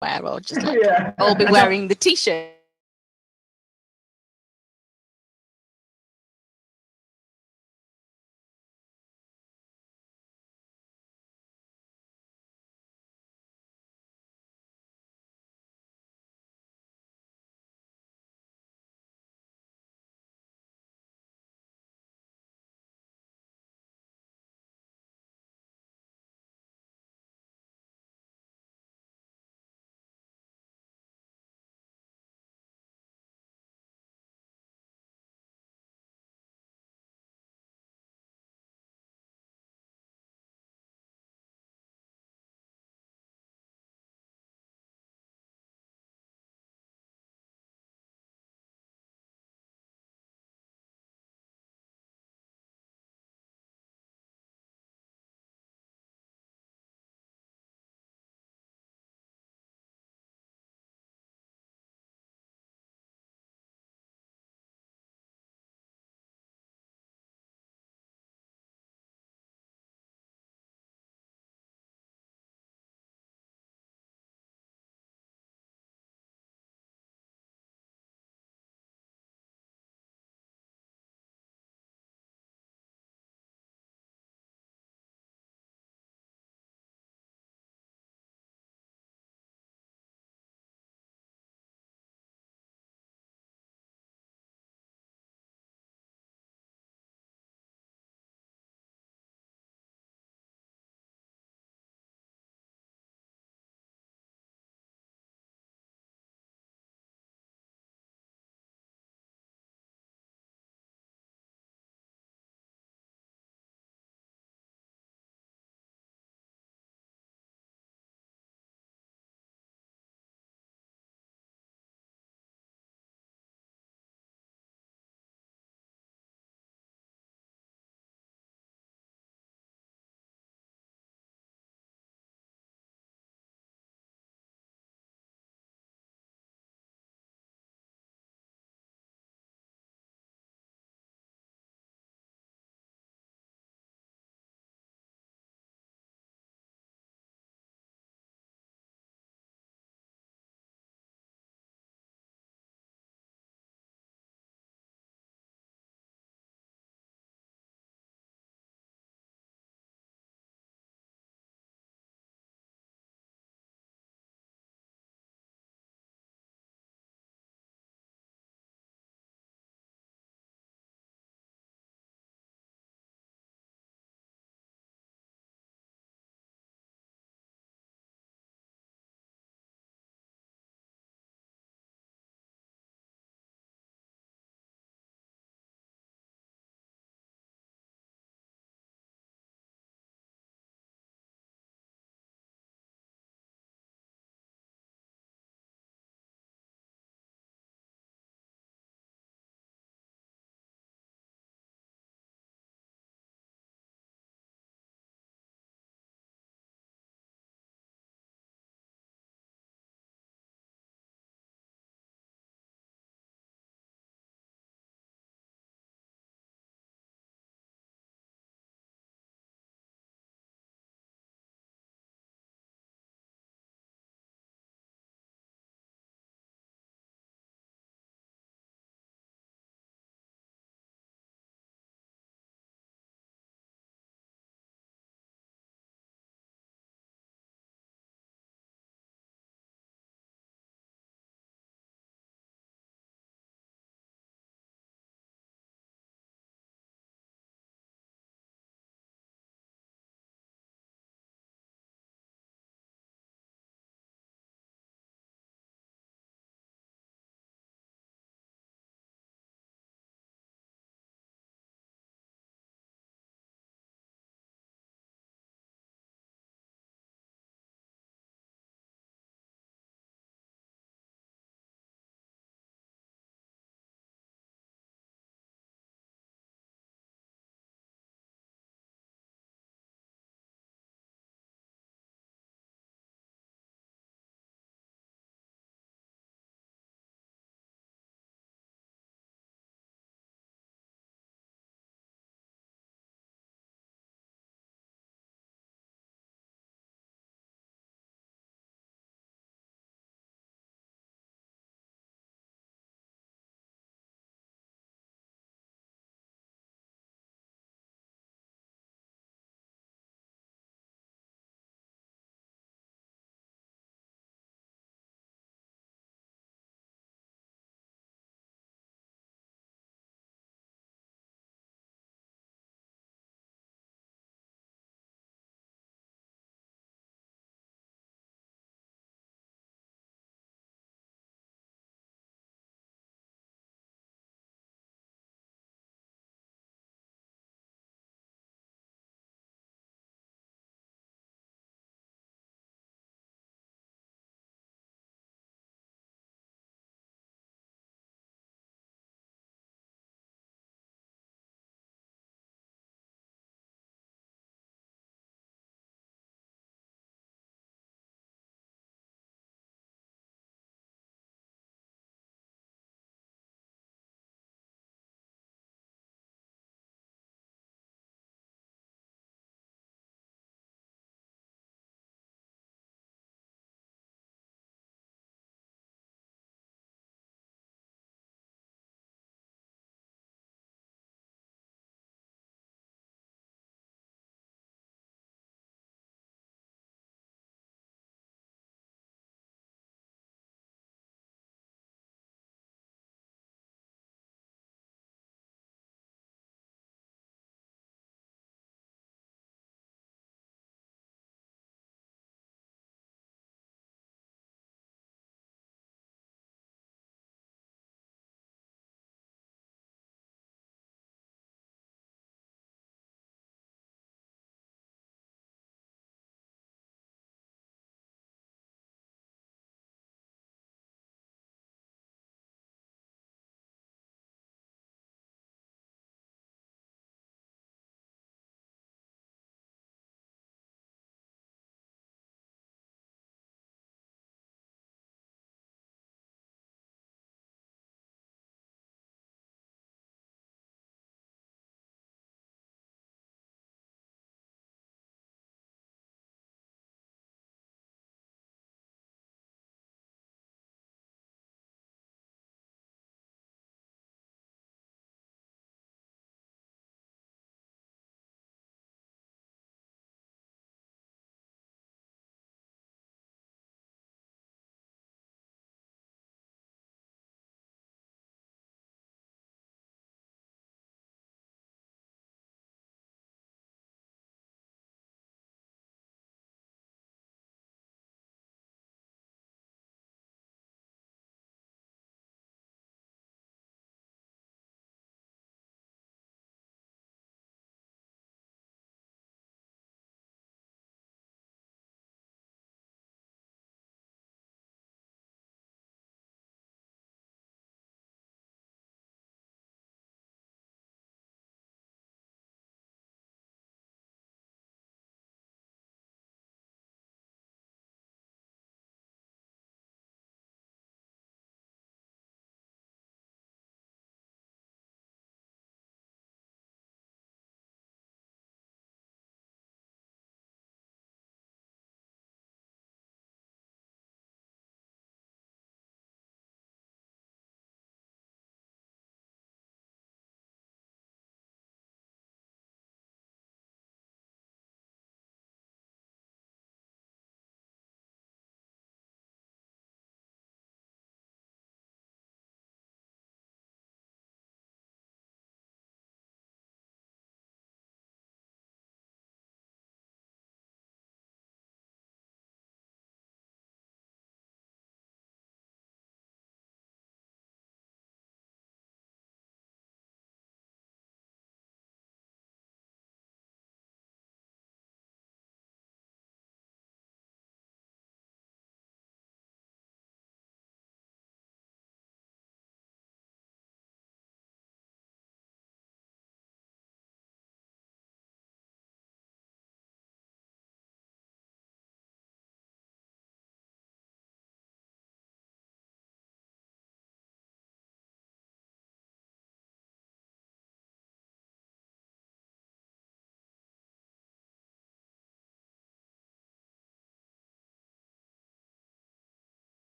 wear, or just like Yeah. all be wearing the t-shirt.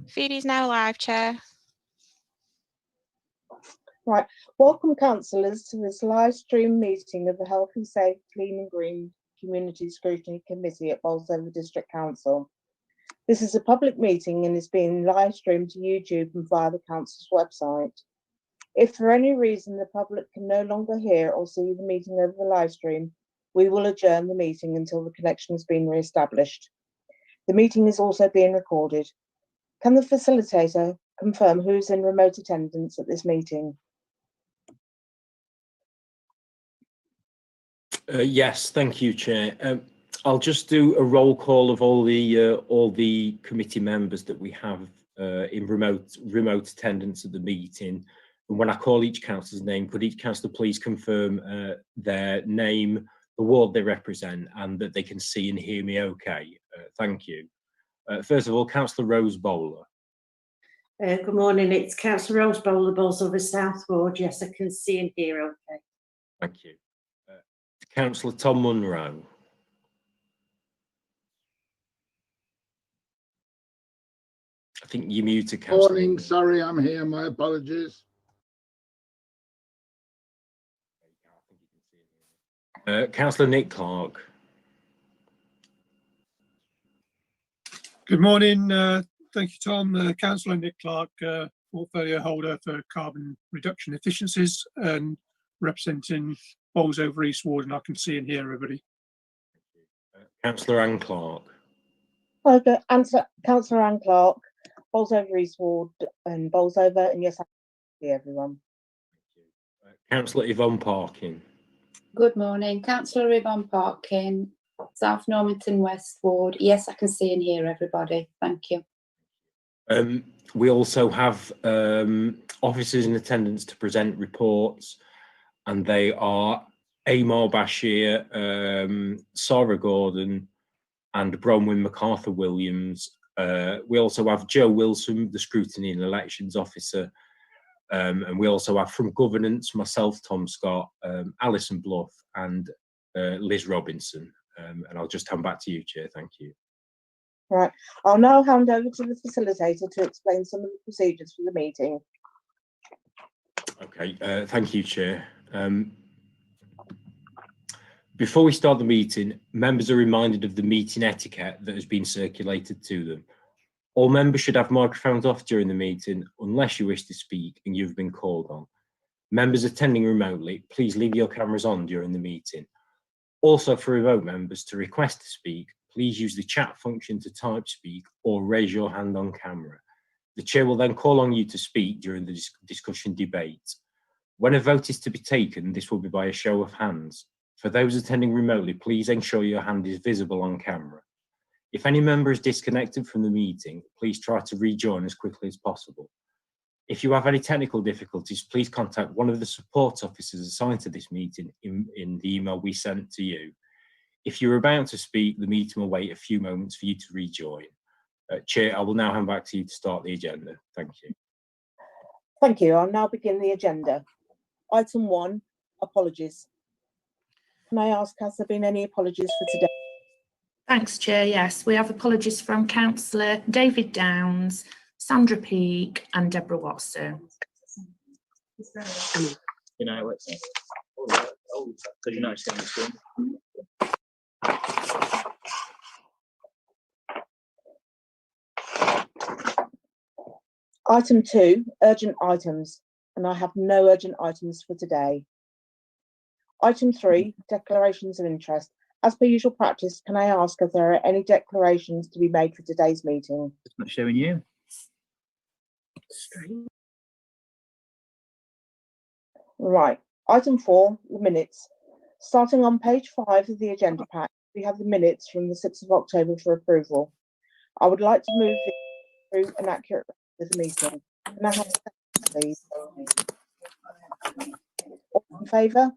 Feed is now live, Chair. Right, welcome councillors to this live stream meeting of the Healthy, Safe, Clean and Green Community Scrutiny Committee at Bolsover District Council. This is a public meeting and is being live streamed to YouTube and via the council's website. If for any reason the public can no longer hear or see the meeting over the live stream, we will adjourn the meeting until the connection has been re-established. The meeting is also being recorded. Can the facilitator confirm who's in remote attendance at this meeting? Yes, thank you, Chair. I'll just do a roll call of all the committee members that we have in remote attendance at the meeting. And when I call each councillor's name, could each councillor please confirm their name, the ward they represent, and that they can see and hear me okay? Thank you. First of all, Councillor Rose Bowler. Good morning, it's Councillor Rose Bowler, Bolsover South Ward. Yes, I can see and hear okay. Thank you. Councillor Tom Munro. I think you're muted, Councillor. Morning, sorry, I'm here, my apologies. Councillor Nick Clark. Good morning. Thank you, Tom. Councillor Nick Clark, portfolio holder for carbon reduction efficiencies and representing Bolsover East Ward, and I can see and hear everybody. Councillor Anne Clark. Okay, Councillor Anne Clark, Bolsover East Ward and Bolsover, and yes, I can see everyone. Councillor Yvonne Parkin. Good morning, Councillor Yvonne Parkin, South Normanton West Ward. Yes, I can see and hear everybody. Thank you. We also have officers in attendance to present reports, and they are Amar Bashir, Sarah Gordon, and Bronwyn MacArthur Williams. We also have Joe Wilson, the Scrutiny and Elections Officer, and we also have from Governance, myself, Tom Scott, Alison Bluff, and Liz Robinson. And I'll just hand back to you, Chair. Thank you. Right, I'll now hand over to the facilitator to explain some of the procedures for the meeting. Okay, thank you, Chair. Before we start the meeting, members are reminded of the meeting etiquette that has been circulated to them. All members should have microphones off during the meeting unless you wish to speak and you've been called on. Members attending remotely, please leave your cameras on during the meeting. Also, for remote members, to request to speak, please use the chat function to type speak or raise your hand on camera. The Chair will then call on you to speak during the discussion debate. When a vote is to be taken, this will be by a show of hands. For those attending remotely, please ensure your hand is visible on camera. If any member is disconnected from the meeting, please try to rejoin as quickly as possible. If you have any technical difficulties, please contact one of the support officers assigned to this meeting in the email we sent to you. If you're about to speak, the meeting will wait a few moments for you to rejoin. Chair, I will now hand back to you to start the agenda. Thank you. Thank you. I'll now begin the agenda. Item 1, apologies. Can I ask, has there been any apologies for today? Thanks, Chair. Yes, we have apologies from Councillor David Downs, Sandra Peake and Deborah Watson. You know, it's because you know it's going to swim. Item 2, urgent items, and I have no urgent items for today. Item 3, declarations of interest. As per usual practice, can I ask if there are any declarations to be made for today's meeting? It's not showing you. Right. Item 4, the minutes. Starting on page 5 of the agenda pack, we have the minutes from the 6th of October for approval. I would like to move through an accurate record of the meeting. Can I have a second, please? All in favour?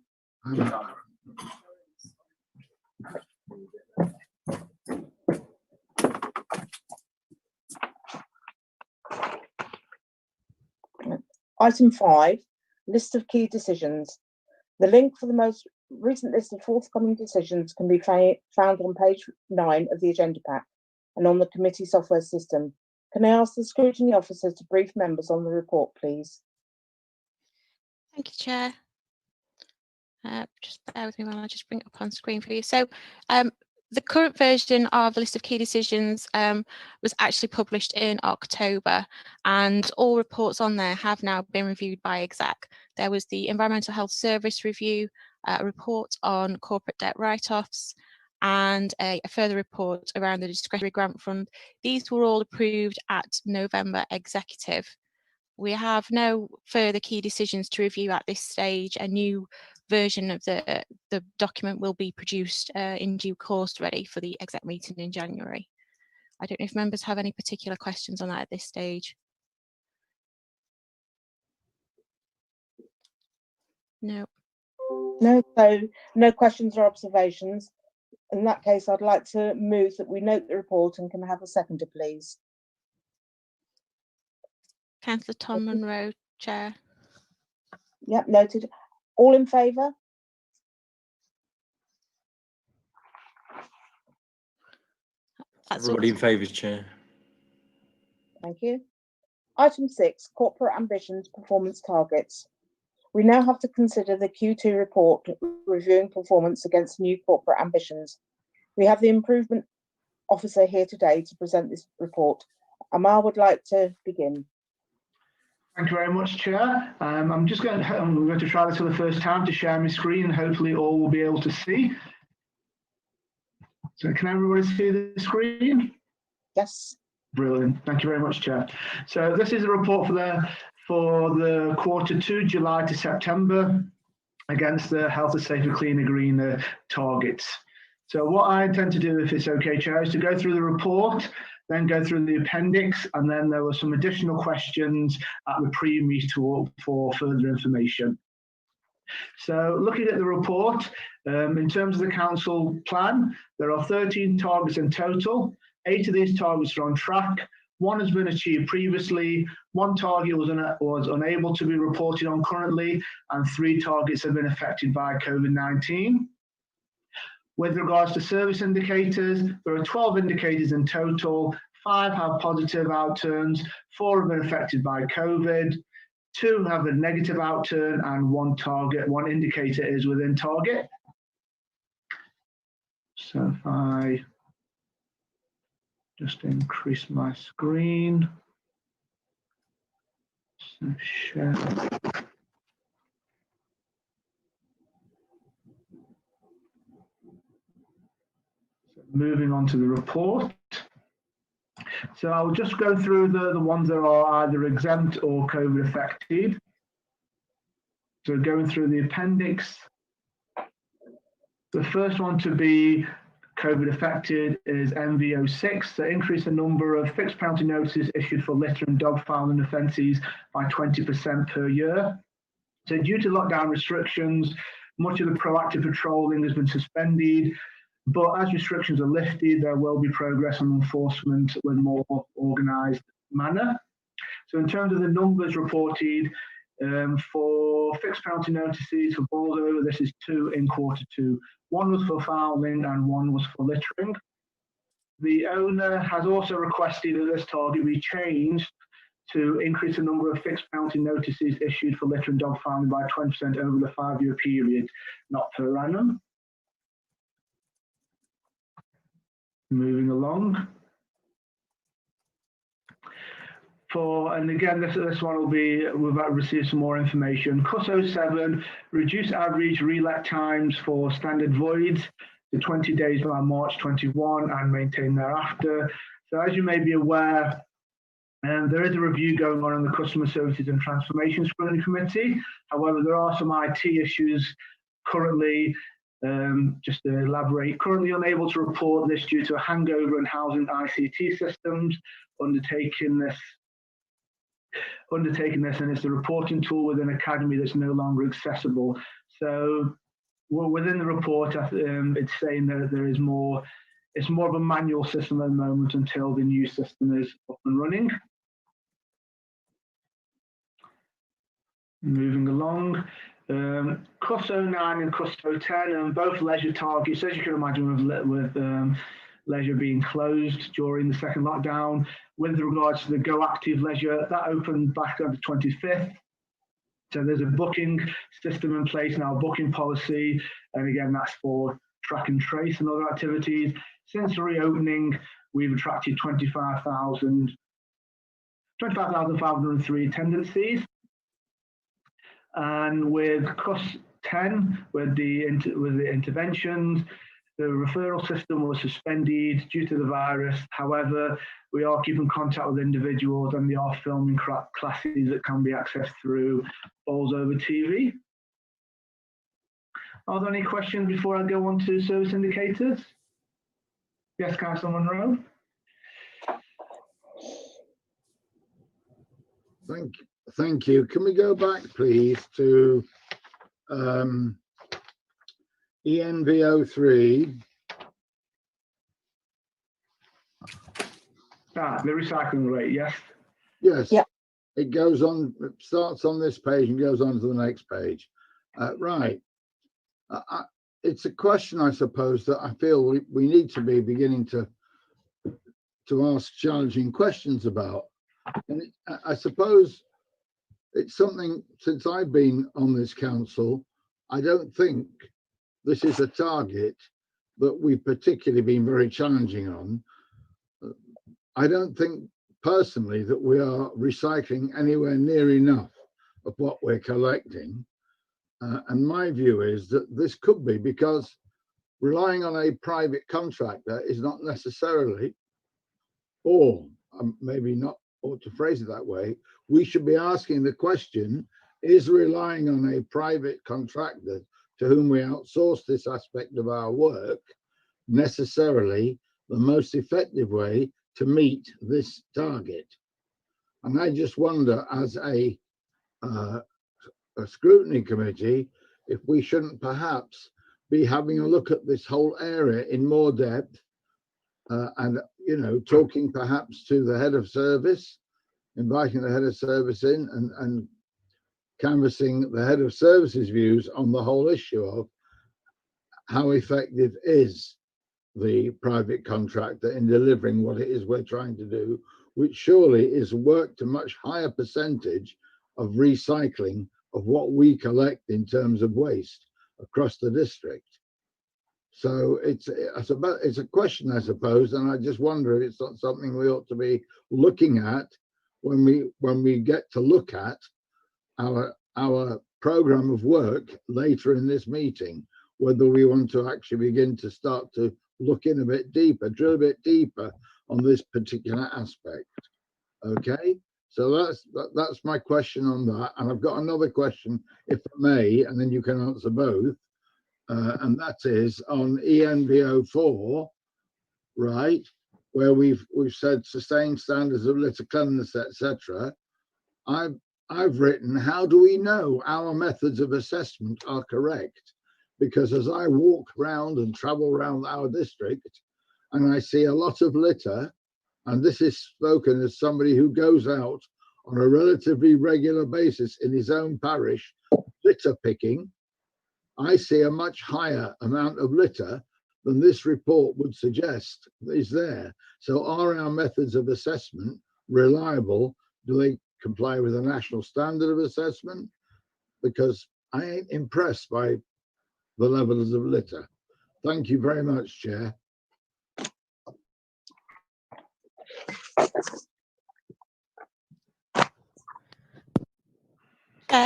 Item 5, list of key decisions. The link for the most recent list of forthcoming decisions can be found on page 9 of the agenda pack. and on the committee software system. Can I ask the scrutiny officer to brief members on the report, please? Thank you, Chair. Just bear with me while I just bring it up on screen for you. So the current version of the list of key decisions was actually published in October, and all reports on there have now been reviewed by exec. There was the Environmental Health Service review, a report on corporate debt write-offs, and a further report around the discretionary grant fund. These were all approved at November executive. We have no further key decisions to review at this stage. A new version of the document will be produced in due course, ready for the exec meeting in January. I don't know if members have any particular questions on that at this stage. No. No, so no questions or observations. In that case, I'd like to move that we note the report and can I have a seconder, please. Councillor Tom Munro, Chair. Yep, noted. All in favour? That's all. Everybody in favour, Chair. Thank you. Item 6, corporate ambitions, performance targets. We now have to consider the Q2 report reviewing performance against new corporate ambitions. We have the improvement officer here today to present this report. Amal would like to begin. Thank you very much, Chair. I'm going to try this for the first time to share my screen. Hopefully all will be able to see. So can everybody see the screen? Yes. Brilliant. Thank you very much, Chair. So this is a report for the quarter 2, July to September, against the health and safety, cleaner, greener targets. So what I intend to do, if it's okay, Chair, is to go through the report, then go through the appendix, and then there were some additional questions at the pre-meet for further information. So looking at the report, in terms of the council plan, there are 13 targets in total. 8 of these targets are on track. 1 has been achieved previously, 1 target was unable to be reported on currently, and 3 targets have been affected by COVID-19. With regards to service indicators, there are 12 indicators in total. 5 have positive outturns, 4 have been affected by COVID, 2 have a negative outturn, and 1 indicator is within target. So if I just increase my screen. So share. So moving on to the report. So I'll just go through the ones that are either exempt or COVID affected. So going through the appendix. The first one to be COVID affected is MV06, so increase the number of fixed penalty notices issued for litter and dog fouling offences by 20% per year. So due to lockdown restrictions, much of the proactive patrolling has been suspended, but as restrictions are lifted, there will be progress on enforcement with a more organised manner. So in terms of the numbers reported, for fixed penalty notices for Bolsover, this is 2 in quarter 2. 1 was for fouling and 1 was for littering. The owner has also requested that this target be changed to increase the number of fixed penalty notices issued for litter and dog fouling by 20% over the 5-year period, not per annum. Moving along. And again, this one will be, we've received some more information. CUS 07, reduce average relet times for standard voids to 20 days by March 21 and maintain thereafter. So as you may be aware, there is a review going on in the Customer Services and Transformation Scrutiny Committee. However, there are some IT issues currently, just to elaborate, currently unable to report this due to a hangover in housing ICT systems, undertaking this, and it's the reporting tool within Academy that's no longer accessible. So within the report, it's saying that there is more, it's more of a manual system at the moment until the new system is up and running. Moving along, CUS 09 and CUS 10, and both leisure targets, as you can imagine with leisure being closed during the second lockdown. With regards to the Go Active leisure, that opened back on the 25th. So there's a booking system in place now, booking policy, and again, that's for track and trace and other activities. Since the reopening, we've attracted 25,503 attendances. And with CUS 10, with the interventions, the referral system was suspended due to the virus. However, we are keeping contact with individuals and they are filming classes that can be accessed through Bowls Over TV. Are there any questions before I go on to service indicators? Yes, Councillor Munro. Thank you. Can we go back, please, to ENV03? The recycling rate, yes. Yes. Yeah. It goes on, it starts on this page and goes on to the next page. Right. It's a question, I suppose, that I feel we need to be beginning to ask challenging questions about. And I suppose it's something, since I've been on this council, I don't think this is a target that we've particularly been very challenging on. I don't think personally that we are recycling anywhere near enough of what we're collecting. And my view is that this could be because relying on a private contractor is not necessarily, or maybe not ought to phrase it that way, we should be asking the question, is relying on a private contractor to whom we outsource this aspect of our work necessarily the most effective way to meet this target? And I just wonder, as a scrutiny committee, if we shouldn't perhaps be having a look at this whole area in more depth and, you know, talking perhaps to the head of service, inviting the head of service in and canvassing the head of services views on the whole issue of how effective is the private contractor in delivering what it is we're trying to do, which surely is work to much higher percentage of recycling of what we collect in terms of waste across the district. So it's a question, I suppose, and I just wonder if it's not something we ought to be looking at when we get to look at our program of work later in this meeting, whether we want to actually begin to start to look in a bit deeper, drill a bit deeper on this particular aspect. Okay, so that's my question on that. And I've got another question, if I may, and then you can answer both. And that is on ENV04, right, where we've said sustained standards of litter cleanliness, etc. I've written, how do we know our methods of assessment are correct? Because as I walk around and travel around our district, and I see a lot of litter, and this is spoken as somebody who goes out on a relatively regular basis in his own parish, litter picking, I see a much higher amount of litter than this report would suggest is there. So are our methods of assessment reliable? Do they comply with the national standard of assessment? Because I ain't impressed by the levels of litter. Thank you very much, Chair.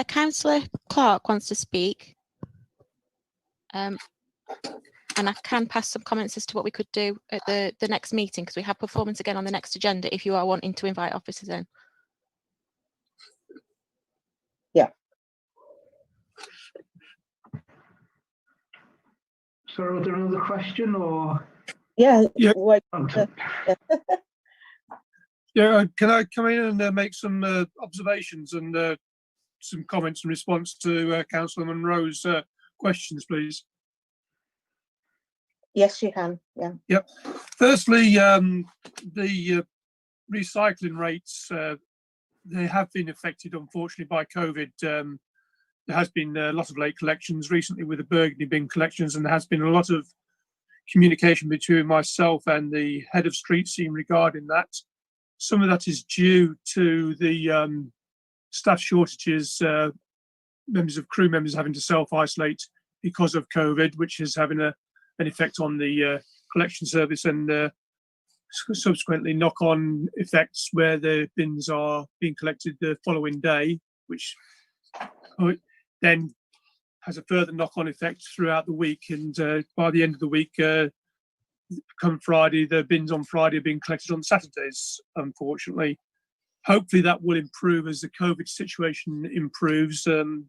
Councillor Clark wants to speak. And I can pass some comments as to what we could do at the next meeting, because we have performance again on the next agenda if you are wanting to invite officers in. Yeah. So was there another question or? Yeah. Yeah. Yeah. Can I come in and make some observations and some comments in response to Councillor Munro's questions, please? Yes, you can. Yeah. Yep. Firstly, the recycling rates, they have been affected, unfortunately, by COVID. There has been a lot of late collections recently with the Burgundy bin collections, and there has been a lot of communication between myself and the head of street scene regarding that. Some of that is due to the staff shortages, crew members having to self-isolate because of COVID, which is having an effect on the collection service, and subsequently knock-on effects where the bins are being collected the following day, which then has a further knock-on effect throughout the week. And by the end of the week, come Friday, the bins on Friday are being collected on Saturdays, unfortunately. Hopefully that will improve as the COVID situation improves in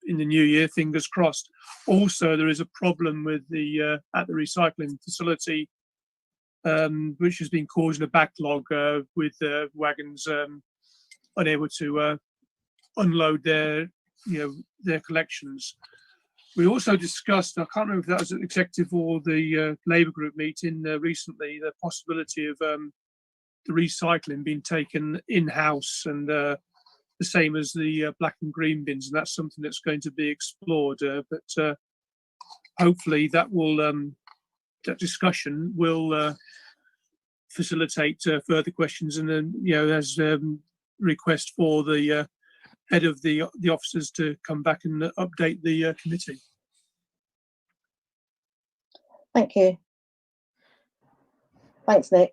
the new year, fingers crossed. Also, there is a problem with the at the recycling facility, which has been causing a backlog with wagons unable to unload their collections. We also discussed, I can't remember if that was an executive or the Labour group meeting recently, the possibility of the recycling being taken in-house, and the same as the black and green bins, and that's something that's going to be explored. But hopefully that will that discussion will facilitate further questions, and then there's request for the head of the officers to come back and update the committee. Thank you. Thanks, Nick.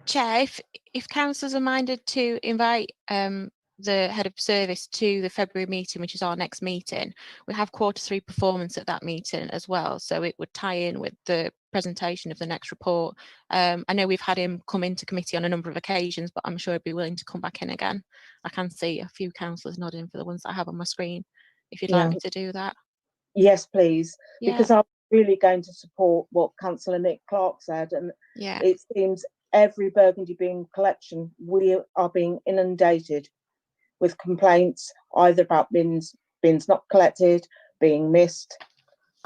Chair, if councillors are minded to invite the head of service to the February meeting, which is our next meeting, we have Q3 performance at that meeting as well, so it would tie in with the presentation of the next report. I know we've had him come into committee on a number of occasions, but I'm sure he'd be willing to come back in again. I can see a few councillors nodding for the ones that I have on my screen, if you'd like me to do that. Yes, please, Yeah. because I'm really going to support what Councillor Nick Clark said, and it seems every Burgundy bin collection, we are being inundated with complaints either about bins not collected, being missed,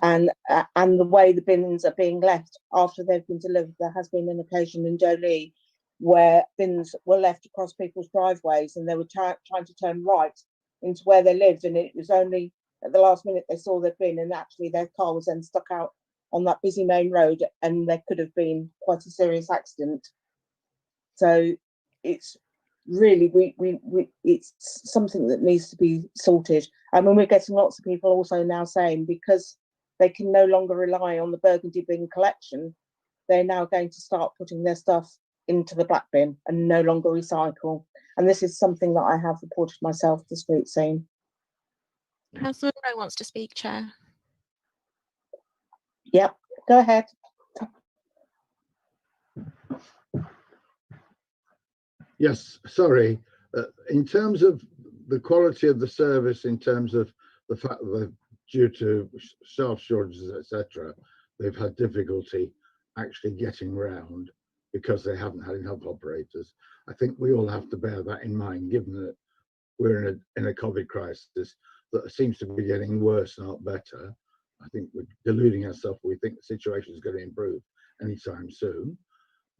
and the way the bins are being left after they've been delivered. There has been an occasion in Dolee where bins were left across people's driveways, and they were trying to turn right into where they lived, and it was only at the last minute they saw their bin, and actually their car was then stuck out on that busy main road, and there could have been quite a serious accident. So it's really, it's something that needs to be sorted. I mean, we're getting lots of people also now saying, because they can no longer rely on the Burgundy bin collection, they're now going to start putting their stuff into the black bin and no longer recycle. And this is something that I have reported myself to street scene. Councillor Monroe wants to speak, Chair. Yep, go ahead. Yes, sorry. In terms of the quality of the service, in terms of the fact that due to staff shortages, etc., they've had difficulty actually getting round because they haven't had enough operators. I think we all have to bear that in mind, given that we're in a COVID crisis that seems to be getting worse, not better. I think we're deluding ourselves. We think the situation is going to improve anytime soon.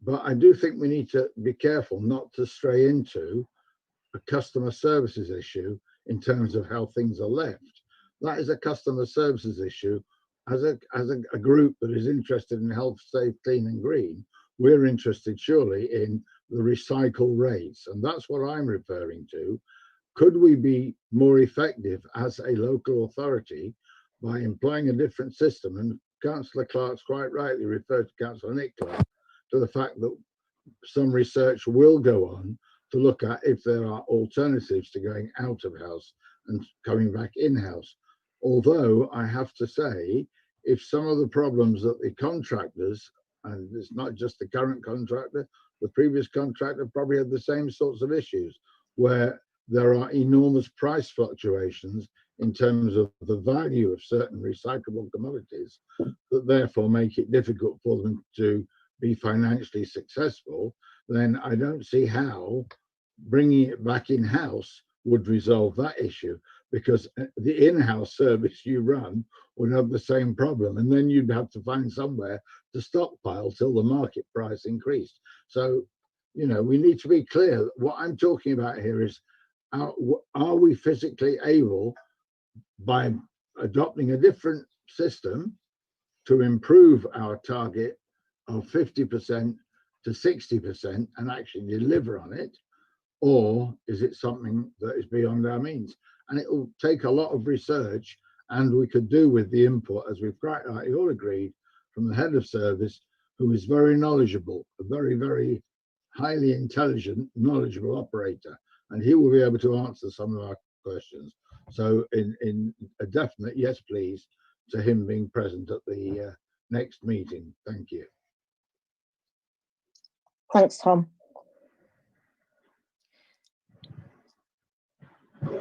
But I do think we need to be careful not to stray into a customer services issue in terms of how things are left. That is a customer services issue. As a group that is interested in health, safe, clean and green, we're interested surely in the recycle rates. And that's what I'm referring to. Could we be more effective as a local authority by employing a different system? And Councillor Clark's quite rightly referred to Councillor Nick Clark to the fact that some research will go on to look at if there are alternatives to going out of house and coming back in-house. Although I have to say, if some of the problems that the contractors, and it's not just the current contractor, the previous contractor probably had the same sorts of issues, where there are enormous price fluctuations in terms of the value of certain recyclable commodities that therefore make it difficult for them to be financially successful, then I don't see how bringing it back in-house would resolve that issue, because the in-house service you run would have the same problem, and then you'd have to find somewhere to stockpile till the market price increased. So, you know, we need to be clear. What I'm talking about here is, are we physically able, by adopting a different system, to improve our target of 50% to 60% and actually deliver on it? Or is it something that is beyond our means? And it will take a lot of research, and we could do with the input, as we've quite rightly all agreed, from the head of service, who is very knowledgeable, a very, very highly intelligent, knowledgeable operator, and he will be able to answer some of our questions. So in a definite yes, please, to him being present at the next meeting. Thank you. Thanks, Tom.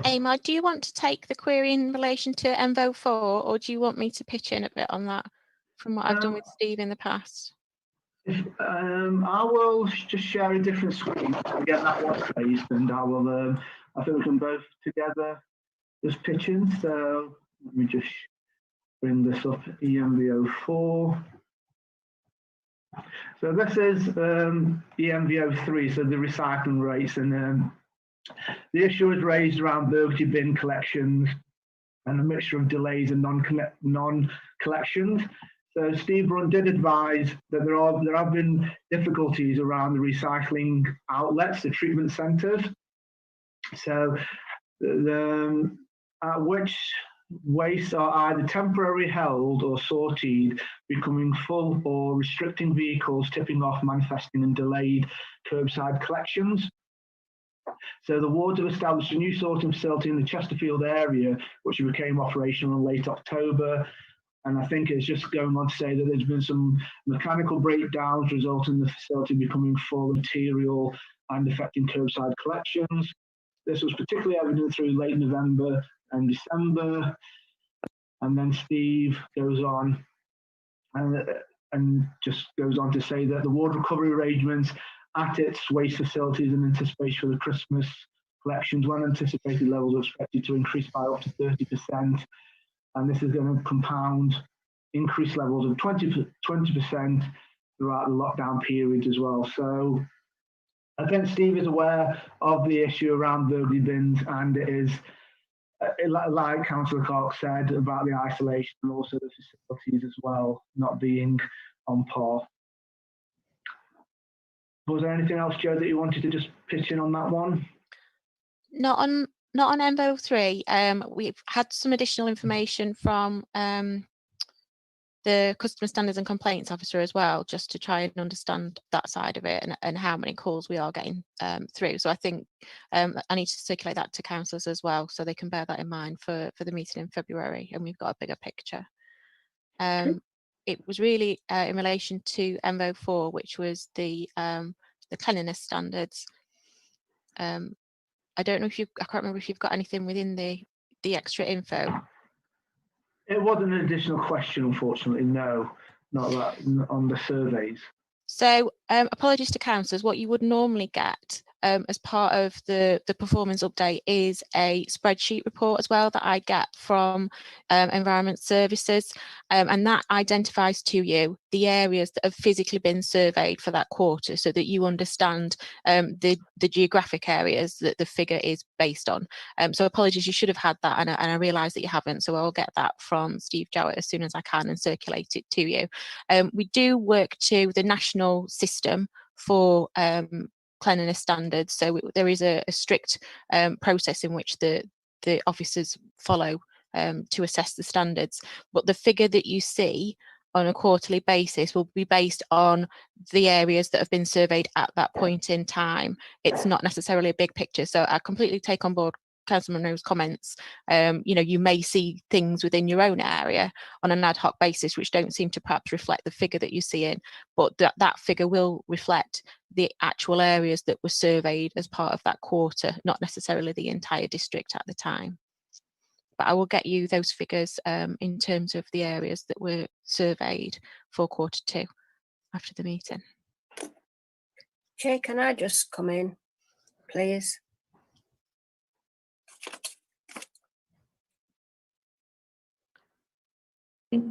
Amar, do you want to take the query in relation to Envo 4, or do you want me to pitch in a bit on that from what I've done with Steve in the past? I will just share a different screen to get that one raised, and I will. I think we can both together just pitch in. So let me just bring this up. EMVO4. So this is EMVO3. So the recycling rates, and the issue is raised around burglary bin collections and a mixture of delays and non-collections. So Steve Brunt did advise that there have been difficulties around the recycling outlets, the treatment centres. So which wastes are either temporarily held or sorted, becoming full, or restricting vehicles tipping off, manifesting in delayed curbside collections. So the wards have established a new sorting facility in the Chesterfield area, which became operational in late October. And I think it's just going on to say that there's been some mechanical breakdowns resulting in the facility becoming full of material and affecting curbside collections. This was particularly evident through late November and December. And then Steve goes on and just goes on to say that the ward recovery arrangements at its waste facilities in anticipation for the Christmas collections, when anticipated levels are expected to increase by up to 30%. And this is going to compound increased levels of 20% throughout the lockdown period as well. So I think Steve is aware of the issue around burglary bins, and it is, like Councillor Clark said, about the isolation and also the facilities as well not being on par. Was there anything else, Joe, that you wanted to just pitch in on that one? Not on Envo 3. We've had some additional information from the Customer Standards and Complaints Officer as well, just to try and understand that side of it and how many calls we are getting through. So I think I need to circulate that to councillors as well, so they can bear that in mind for the meeting in February, and we've got a bigger picture. It was really in relation to Envo 4, which was the cleanliness standards. I don't know if I can't remember if you've got anything within the extra info. It wasn't an additional question, unfortunately. No, not that on the surveys. So apologies to councillors. What you would normally get as part of the performance update is a spreadsheet report as well that I get from Environment Services, and that identifies to you the areas that have physically been surveyed for that quarter, so that you understand the geographic areas that the figure is based on. So apologies, you should have had that, and I realise that you haven't, so I'll get that from Steve Jowett as soon as I can and circulate it to you. We do work to the national system for cleanliness standards, so there is a strict process in which the officers follow to assess the standards, but the figure that you see on a quarterly basis will be based on the areas that have been surveyed at that point in time. It's not necessarily a big picture, so I completely take on board Councillor Monroe's comments. You know, you may see things within your own area on an ad hoc basis which don't seem to perhaps reflect the figure that you see in, but that figure will reflect the actual areas that were surveyed as part of that quarter, not necessarily the entire district at the time. But I will get you those figures in terms of the areas that were surveyed for Q2 after the meeting. Chair, can I just come in, please?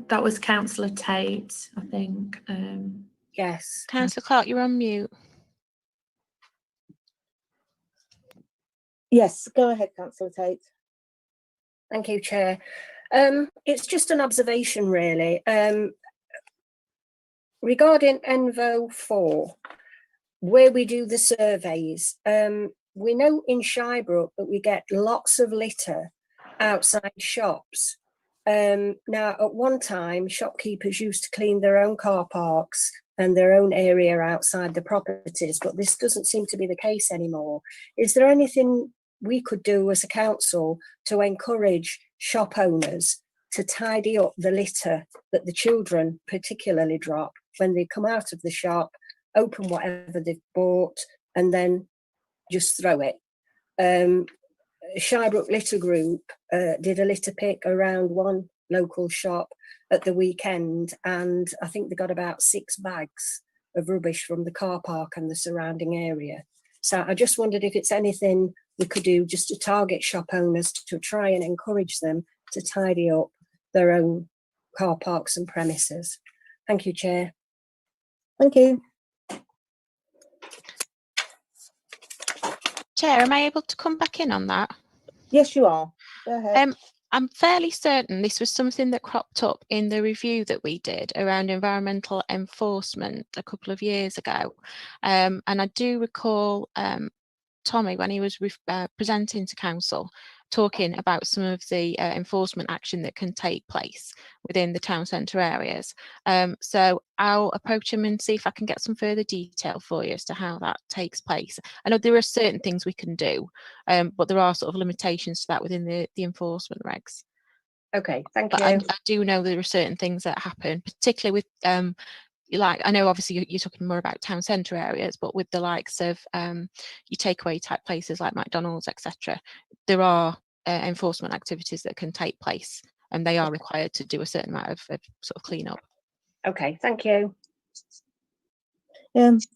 That was Councillor Tate, I think. Yes. Councillor Clark, you're on mute. Yes, go ahead, Councillor Tate. Thank you, Chair. It's just an observation, really. regarding Envo 4, where we do the surveys, we know in Shirebrook that we get lots of litter outside shops. Now, at one time, shopkeepers used to clean their own car parks and their own area outside the properties, but this doesn't seem to be the case anymore. Is there anything we could do as a council to encourage shop owners to tidy up the litter that the children particularly drop when they come out of the shop, open whatever they've bought, and then just throw it? Shirebrook Litter Group did a litter pick around one local shop at the weekend, and I think they got about 6 bags of rubbish from the car park and the surrounding area. So I just wondered if it's anything we could do just to target shop owners to try and encourage them to tidy up their own car parks and premises. Thank you, Chair. Thank you. Chair, am I able to come back in on that? Yes, you are. Go ahead. I'm fairly certain this was something that cropped up in the review that we did around environmental enforcement a couple of years ago. And I do recall Tommy, when he was presenting to council, talking about some of the enforcement action that can take place within the town centre areas. So I'll approach him and see if I can get some further detail for you as to how that takes place. I know there are certain things we can do, but there are sort of limitations to that within the enforcement regs. Okay, thank But you. I do know there are certain things that happen, particularly with like, I know obviously you're talking more about town centre areas, but with the likes of your takeaway type places like McDonald's, etc., there are enforcement activities that can take place, and they are required to do a certain amount of sort of clean up. Okay, thank you. Thanks,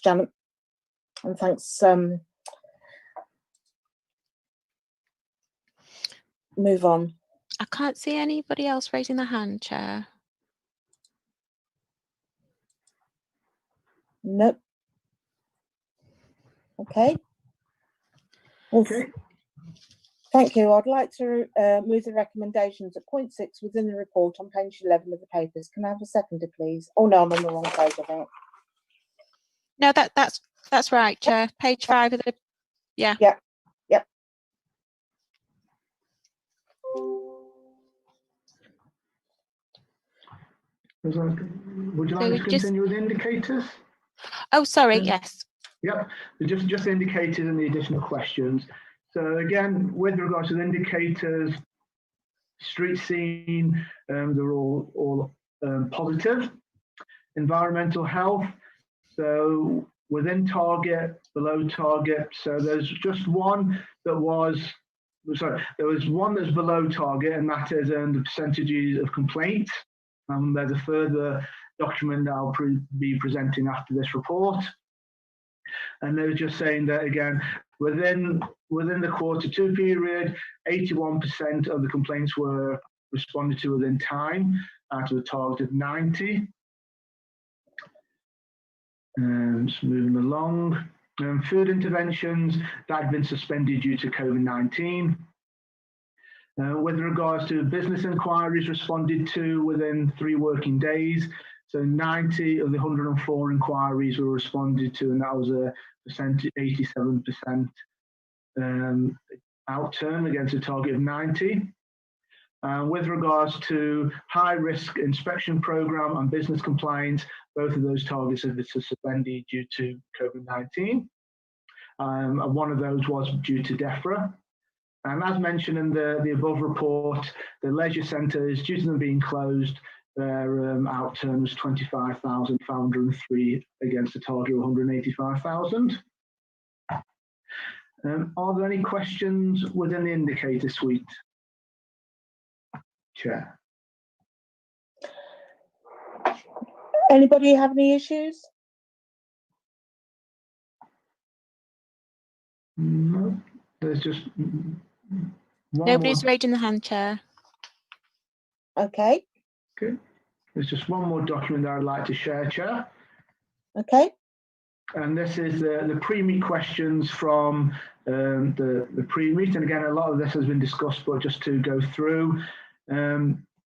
Janet, and thanks. Move on. I can't see anybody else raising their hand, Chair. Nope. Okay. Okay. Thank you. I'd like to move the recommendations at point 6 within the report on page 11 of the papers. Can I have a seconder, please? Oh no, I'm on the wrong page, I think. No, that's right, Chair. Page 5 of the Yep. Would you like me to continue with indicators? Oh, sorry, yes. Yep, just indicators and the additional questions. So again, with regards to the indicators, street scene, they're all positive. Environmental health, so within target, below target. So there's just one that was, sorry, there was one that's below target, and that is the percentages of complaints. There's a further document that I'll be presenting after this report. And they were just saying that again, within the Q2 period, 81% of the complaints were responded to within time, out of a target of 90. Just moving along. Food interventions that had been suspended due to COVID-19. With regards to business inquiries responded to within 3 working days, so 90 of the 104 inquiries were responded to, and that was a percentage, 87% outturn against a target of 90. With regards to high risk inspection program and business compliance, both of those targets have been suspended due to COVID-19. And one of those was due to DEFRA. And as mentioned in the above report, the leisure centres, due to them being closed, their outturn was 25,503 against a target of 185,000. Are there any questions within the indicator suite? Chair. Anybody have any issues? No, there's just Nobody's raising the hand, Chair. Okay. Okay. There's just one more document that I'd like to share, Chair. Okay. And this is the pre-meet questions from the pre-meet. And again, a lot of this has been discussed, but just to go through.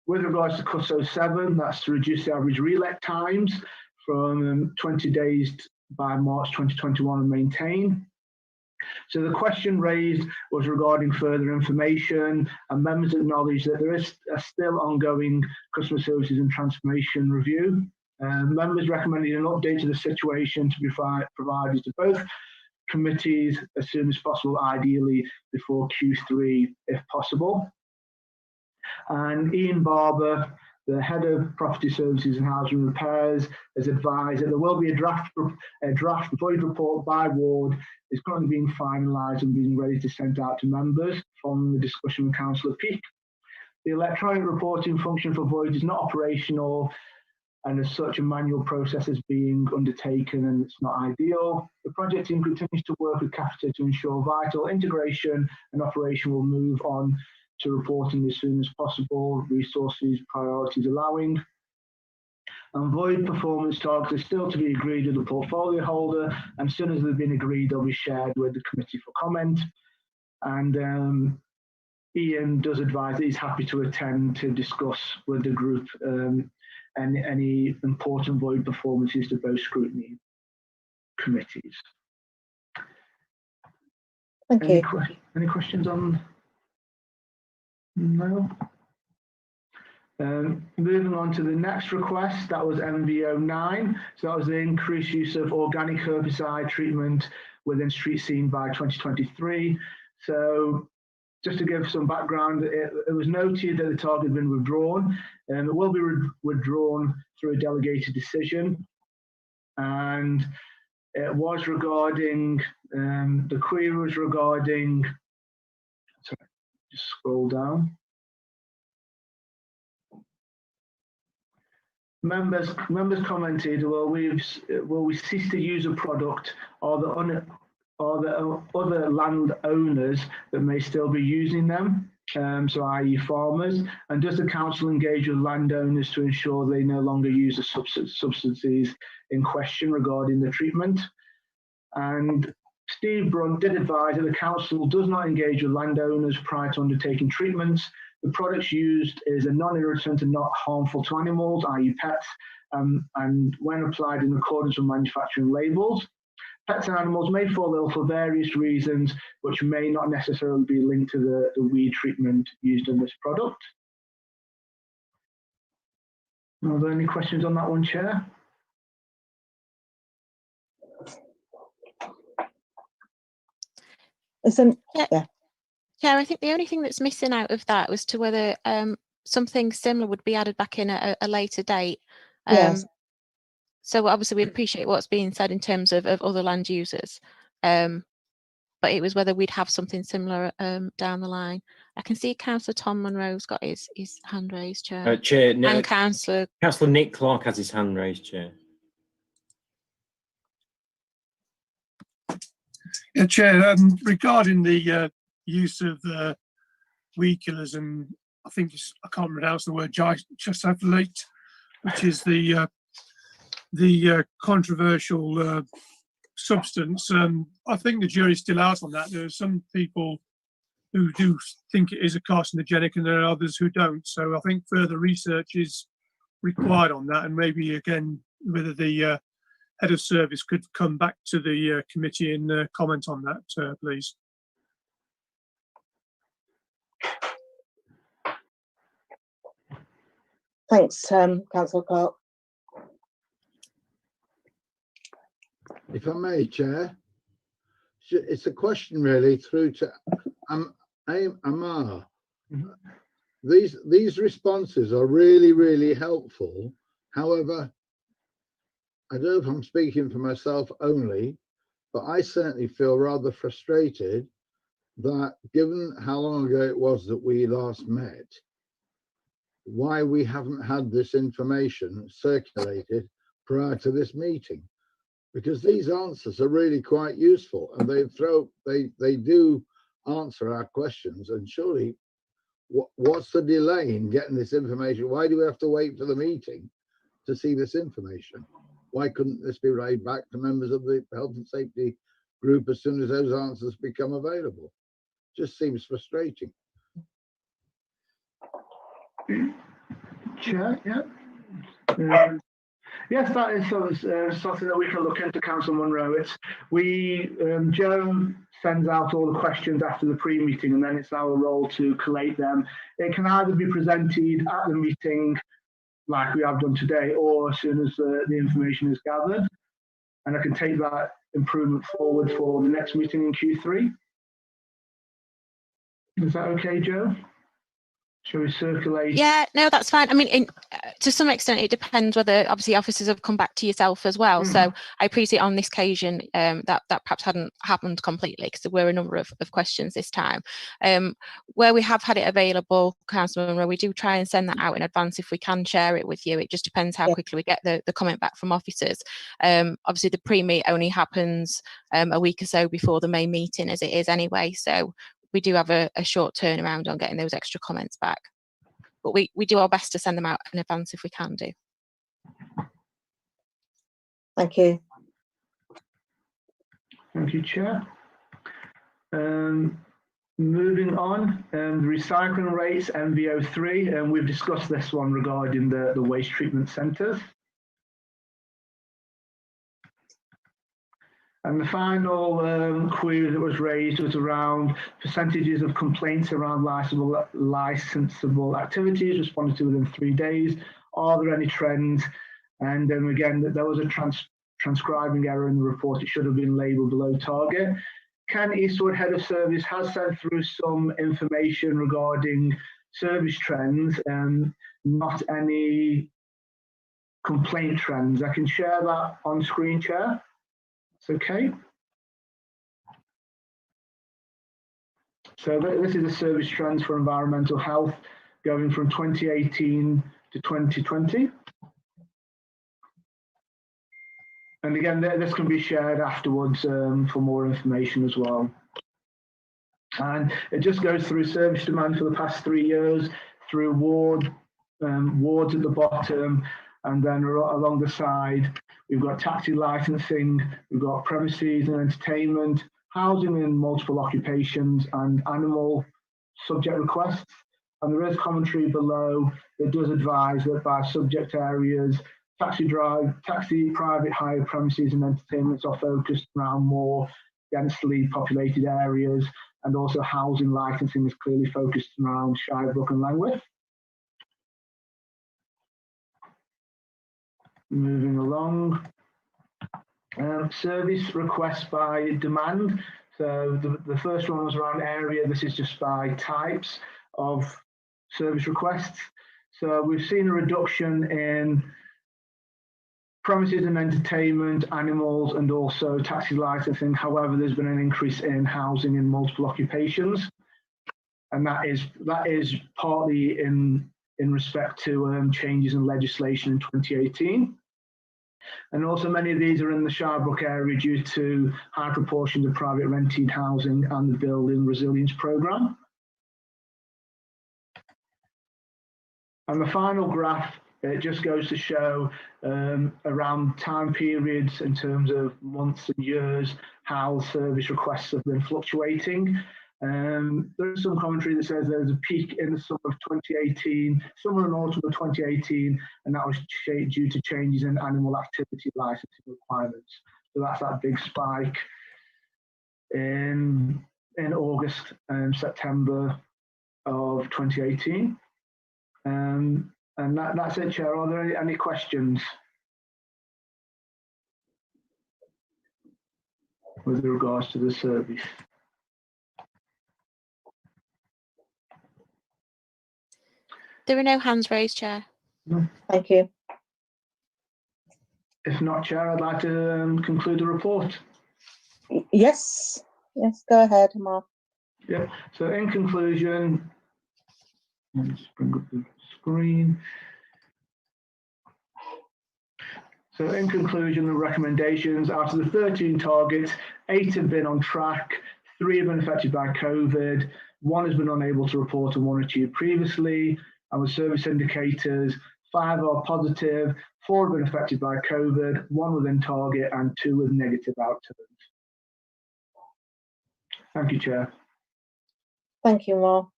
With regards to CUSO 7, that's to reduce the average relet times from 20 days by March 2021 and maintain. So the question raised was regarding further information, and members acknowledged that there is a still ongoing customer services and transformation review. Members recommended an update to the situation to be provided to both committees as soon as possible, ideally before Q3 if possible. And Ian Barber, the head of property services and housing repairs, has advised that there will be a draft void report by ward is currently being finalised and being ready to send out to members following the discussion with Councillor Peake. The electronic reporting function for void is not operational, and as such a manual process is being undertaken and it's not ideal. The project team continues to work with CAFTA to ensure vital integration and operation will move on to reporting as soon as possible, resources, priorities allowing. And void performance targets are still to be agreed with the portfolio holder, and as soon as they've been agreed, they'll be shared with the committee for comment. And Ian does advise that he's happy to attend to discuss with the group any important void performances to both scrutiny committees. Thank you. Any questions on? No. Moving on to the next request, that was MV09. So that was the increased use of organic herbicide treatment within street scene by 2023. So just to give some background, it was noted that the target had been withdrawn, and it will be withdrawn through a delegated decision. And it was regarding, the query was regarding, sorry, just scroll down. Members commented, will we cease to use a product, or the other landowners that may still be using them, so i.e. farmers, and does the council engage with landowners to ensure they no longer use the substances in question regarding the treatment? And Steve Brunt did advise that the council does not engage with landowners prior to undertaking treatments. The products used is a non-irritant and not harmful to animals, i.e. pets, and when applied in accordance with manufacturing labels. Pets and animals may fall ill for various reasons, which may not necessarily be linked to the weed treatment used in this product. Are there any questions on that one, Chair? Yeah, I think the only thing that's missing out of that was to whether something similar would be added back in at a later date. Yes. So obviously we appreciate what's being said in terms of other land users, but it was whether we'd have something similar down the line. I can see Councillor Tom Munro's got his hand raised, Chair. Chair, no, and Councillor Nick Clark has his hand raised, Chair. Yeah, Chair, regarding the use of weed killers, and I think I can't pronounce the word glyphosate, which is the controversial substance. I think the jury's still out on that. There are some people who do think it is a carcinogenic, and there are others who don't. So I think further research is required on that, and maybe again whether the head of service could come back to the committee and comment on that, please. Thanks, Councillor Clark. If I may, Chair, it's a question really through to Amar. These responses are really, really helpful. However, I don't know if I'm speaking for myself only, but I certainly feel rather frustrated that given how long ago it was that we last met, why we haven't had this information circulated prior to this meeting. Because these answers are really quite useful, and they do answer our questions. And surely, what's the delay in getting this information? Why do we have to wait for the meeting to see this information? Why couldn't this be relayed back to members of the health and safety group as soon as those answers become available? Just seems frustrating. Chair, yeah. Yes, that is something that we can look into, Councillor Munro. Joe sends out all the questions after the pre-meeting, and then it's our role to collate them. It can either be presented at the meeting, like we have done today, or as soon as the information is gathered, and I can take that improvement forward for the next meeting in Q3. Is that okay, Joe? Shall we circulate? Yeah, no, that's fine. I mean, to some extent, it depends whether obviously officers have come back to yourself as well. So I appreciate on this occasion that perhaps hadn't happened completely, because there were a number of questions this time. Where we have had it available, Councillor Munro, we do try and send that out in advance if we can share it with you. It just depends how quickly we get the comment back from officers. Obviously, the pre-meet only happens a week or so before the main meeting, as it is anyway. So we do have a short turnaround on getting those extra comments back, but we do our best to send them out in advance if we can do. Thank you. Thank you, Chair. Moving on, the recycling rates, MVO3, and we've discussed this one regarding the waste treatment centres. And the final query that was raised was around percentages of complaints around licensable activities responded to within 3 days. Are there any trends? And then again, there was a transcribing error in the report. It should have been labelled below target. Ken Eastwood, Head of Service, has sent through some information regarding service trends and not any complaint trends. I can share that on screen, Chair. Okay. So this is the service trends for environmental health going from 2018 to 2020. And again, this can be shared afterwards for more information as well. And it just goes through service demand for the past 3 years, through wards at the bottom, and then along the side, we've got taxi licensing, we've got premises and entertainment, housing in multiple occupations, and animal subject requests. And there is commentary below that does advise that by subject areas, taxi, private hire premises and entertainments are focused around more densely populated areas, and also housing licensing is clearly focused around Shirebrook and Langwith. Moving along, service requests by demand. So the first one was around area. This is just by types of service requests. So we've seen a reduction in premises and entertainment, animals, and also taxi licensing. However, there's been an increase in housing in multiple occupations, and that is partly in respect to changes in legislation in 2018. And also many of these are in the Shirebrook area due to high proportions of private rented housing and the Building Resilience Programme. And the final graph, it just goes to show around time periods in terms of months and years, how service requests have been fluctuating. There's some commentary that says there's a peak in the summer of 2018, summer and autumn of 2018, and that was due to changes in animal activity licensing requirements. So that's that big spike in August and September of 2018. And that's it, Chair. Are there any questions with regards to the service? There are no hands raised, Chair. No. Thank you. If not, Chair, I'd like to conclude the report. Yes, go ahead, Mark. Yeah, so in conclusion, let's bring up the screen. So in conclusion, the recommendations, out of the 13 targets, 8 have been on track, 3 have been affected by COVID, 1 has been unable to report and 1 achieved previously. And with service indicators, 5 are positive, 4 have been affected by COVID, 1 within target and 2 with negative outturns. Thank you, Chair. Thank you, Mark.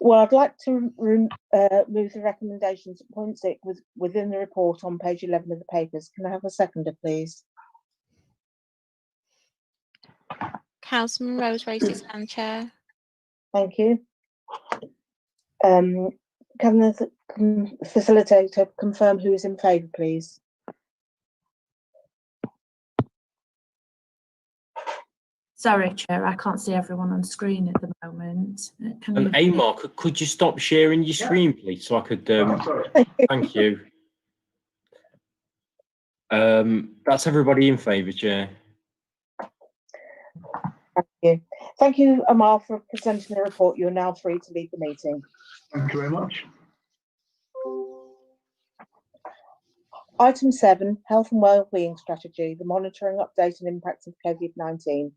Well, I'd like to move the recommendations at point 6 within the report on page 11 of the papers. Can I have a seconder, please? Councilman Rose raised his hand, Chair. Thank you. Can the facilitator confirm who is in favour, please? Sorry, Chair, I can't see everyone on screen at the moment. Can you? Amar, could you stop sharing your screen, please, so I could? Sorry. Thank you. That's everybody in favour, Chair. Thank you. Thank you, Amar, for presenting the report. You're now free to leave the meeting. Thank you very much. Item 7, Health and Wellbeing Strategy, the monitoring, update and impact of COVID-19.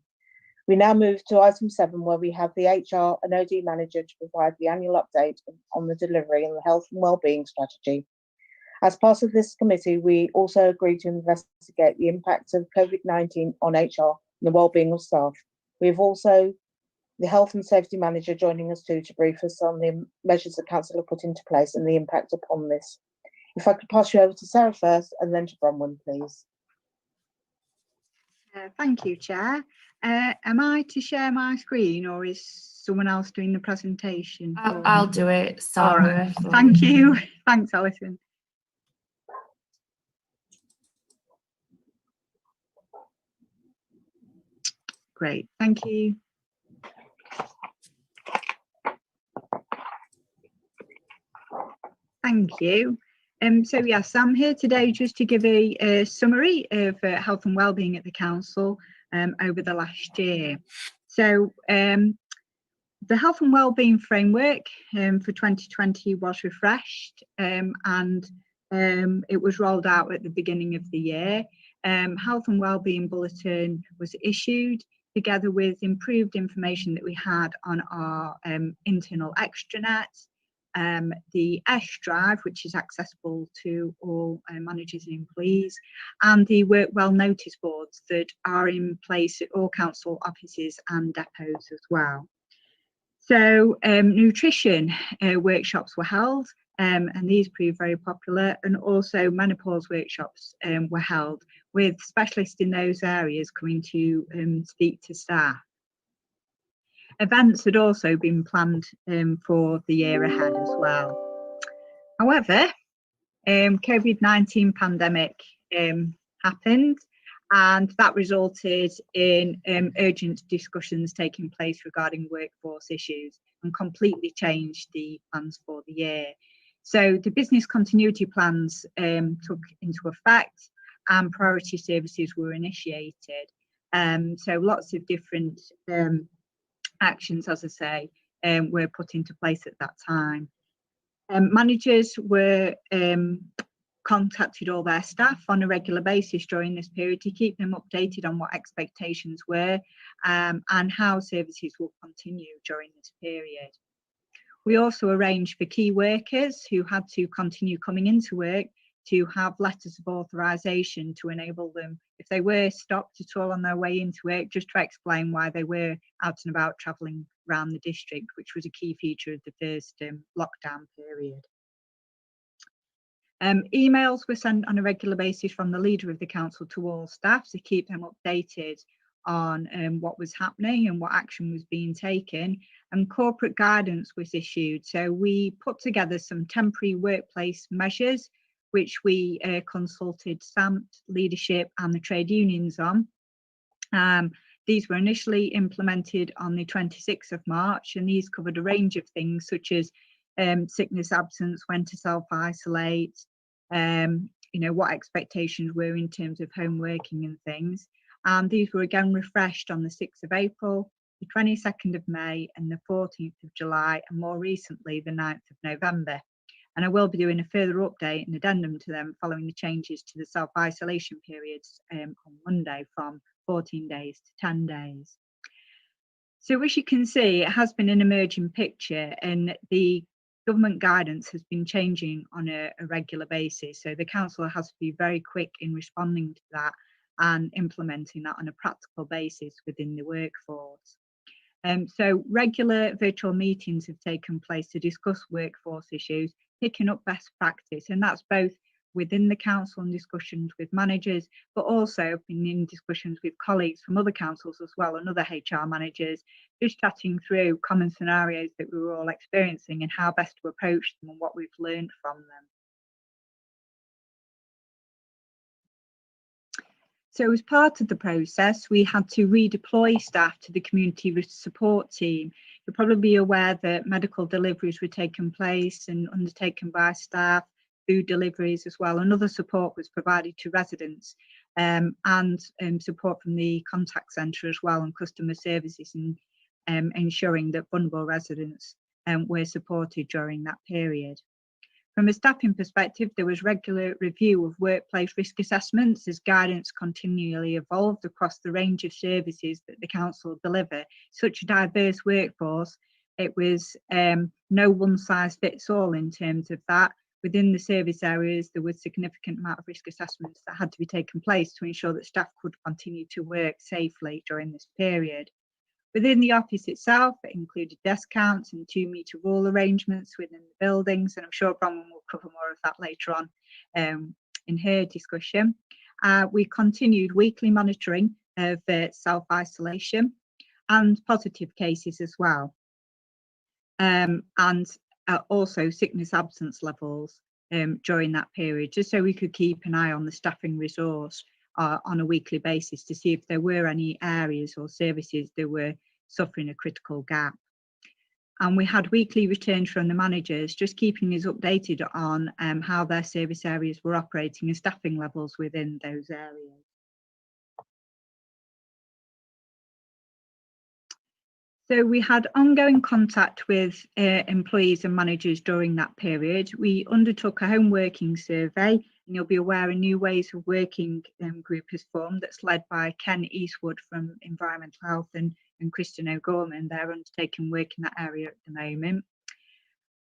We now move to item 7, where we have the HR and OD manager to provide the annual update on the delivery and the health and wellbeing strategy. As part of this committee, we also agreed to investigate the impact of COVID-19 on HR and the wellbeing of staff. We have also the health and safety manager joining us too to brief us on the measures the council have put into place and the impact upon this. If I could pass you over to Sarah first and then to Bronwyn, please. Thank you, Chair. Am I to share my screen or is someone else doing the presentation? I'll do it, Sarah. Right. Thank you. Thanks, Alison. Great, thank you. Thank you. So yes, I'm here today just to give a summary of health and wellbeing at the council over the last year. So the health and wellbeing framework for 2020 was refreshed and it was rolled out at the beginning of the year. Health and wellbeing bulletin was issued together with improved information that we had on our internal extranet. The S drive, which is accessible to all managers and employees, and the work well notice boards that are in place at all council offices and depots as well. So nutrition workshops were held and these proved very popular, and also menopause workshops were held with specialists in those areas coming to speak to staff. Events had also been planned for the year ahead as well. However, COVID-19 pandemic happened, and that resulted in urgent discussions taking place regarding workforce issues and completely changed the plans for the year. So the business continuity plans took into effect and priority services were initiated. So lots of different actions, as I say, were put into place at that time. Managers were contacted all their staff on a regular basis during this period to keep them updated on what expectations were and how services will continue during this period. We also arranged for key workers who had to continue coming into work to have letters of authorisation to enable them, if they were stopped at all on their way into work, just to explain why they were out and about travelling around the district, which was a key feature of the first lockdown period. Emails were sent on a regular basis from the leader of the council to all staff to keep them updated on what was happening and what action was being taken, and corporate guidance was issued. So we put together some temporary workplace measures which we consulted SAMT leadership and the trade unions on. These were initially implemented on the 26th of March, and these covered a range of things such as sickness absence, when to self-isolate, you know, what expectations were in terms of home working and things. And these were again refreshed on the 6th of April, the 22nd of May and the 14th of July, and more recently the 9th of November. And I will be doing a further update and addendum to them following the changes to the self-isolation periods on Monday from 14 days to 10 days. So as you can see, it has been an emerging picture, and the government guidance has been changing on a regular basis. So the council has to be very quick in responding to that and implementing that on a practical basis within the workforce. So regular virtual meetings have taken place to discuss workforce issues, picking up best practice, and that's both within the council and discussions with managers, but also in discussions with colleagues from other councils as well and other HR managers, just chatting through common scenarios that we were all experiencing and how best to approach them and what we've learned from them. So as part of the process, we had to redeploy staff to the community support team. You'll probably be aware that medical deliveries were taking place and undertaken by staff, food deliveries as well, and other support was provided to residents, and support from the contact centre as well, and customer services, and ensuring that vulnerable residents were supported during that period. From a staffing perspective, there was regular review of workplace risk assessments as guidance continually evolved across the range of services that the council deliver. Such a diverse workforce, it was no one size fits all in terms of that. Within the service areas, there was significant amount of risk assessments that had to be taken place to ensure that staff could continue to work safely during this period. Within the office itself, it included desk counts and 2-metre rule arrangements within the buildings, and I'm sure Bronwyn will cover more of that later on in her discussion. We continued weekly monitoring of self-isolation and positive cases as well, and also sickness absence levels during that period, just so we could keep an eye on the staffing resource on a weekly basis to see if there were any areas or services that were suffering a critical gap. And we had weekly returns from the managers, just keeping us updated on how their service areas were operating and staffing levels within those areas. So we had ongoing contact with employees and managers during that period. We undertook a home working survey, and you'll be aware a new ways of working group has formed that's led by Ken Eastwood from Environmental Health and Kristen O'Gorman. They're undertaking work in that area at the moment.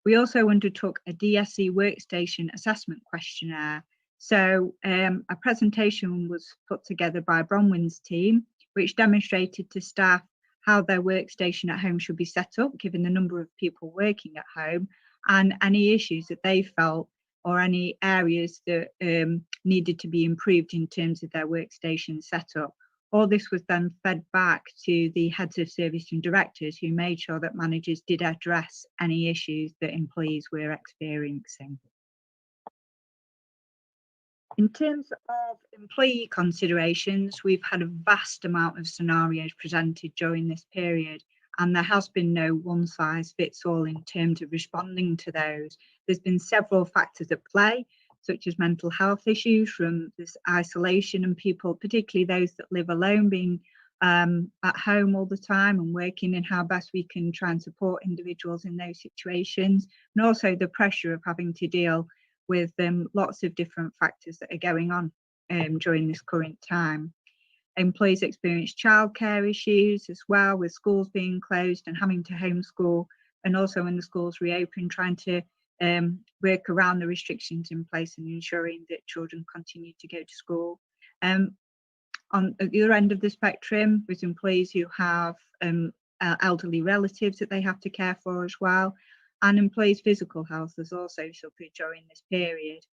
We also undertook a DSE workstation assessment questionnaire. So a presentation was put together by Bronwyn's team, which demonstrated to staff how their workstation at home should be set up, given the number of people working at home, and any issues that they felt or any areas that needed to be improved in terms of their workstation setup. All this was then fed back to the heads of service and directors, who made sure that managers did address any issues that employees were experiencing. In terms of employee considerations, we've had a vast amount of scenarios presented during this period, and there has been no one size fits all in terms of responding to those. There's been several factors at play, such as mental health issues from this isolation, and people, particularly those that live alone, being at home all the time and working, and how best we can try and support individuals in those situations, and also the pressure of having to deal with lots of different factors that are going on during this current time. Employees experience childcare issues as well, with schools being closed and having to homeschool, and also when the schools reopen, trying to work around the restrictions in place and ensuring that children continue to go to school. On the other end of the spectrum, with employees who have elderly relatives that they have to care for as well, and employees' physical health has also suffered during this period.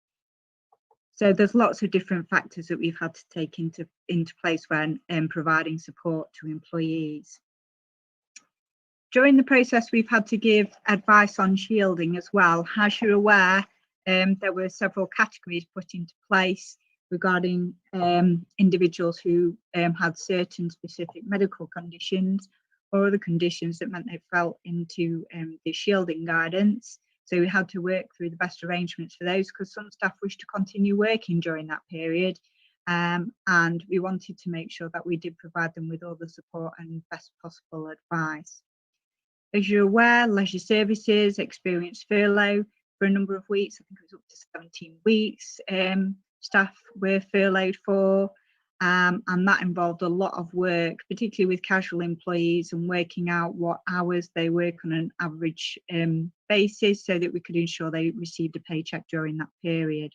So there's lots of different factors that we've had to take into place when providing support to employees. During the process, we've had to give advice on shielding as well. As you're aware, there were several categories put into place regarding individuals who had certain specific medical conditions or other conditions that meant they fell into the shielding guidance. So we had to work through the best arrangements for those, because some staff wished to continue working during that period. And we wanted to make sure that we did provide them with all the support and best possible advice. As you're aware, leisure services experienced furlough for a number of weeks. I think it was up to 17 weeks. Staff were furloughed for, and that involved a lot of work, particularly with casual employees, and working out what hours they work on an average basis so that we could ensure they received a paycheck during that period.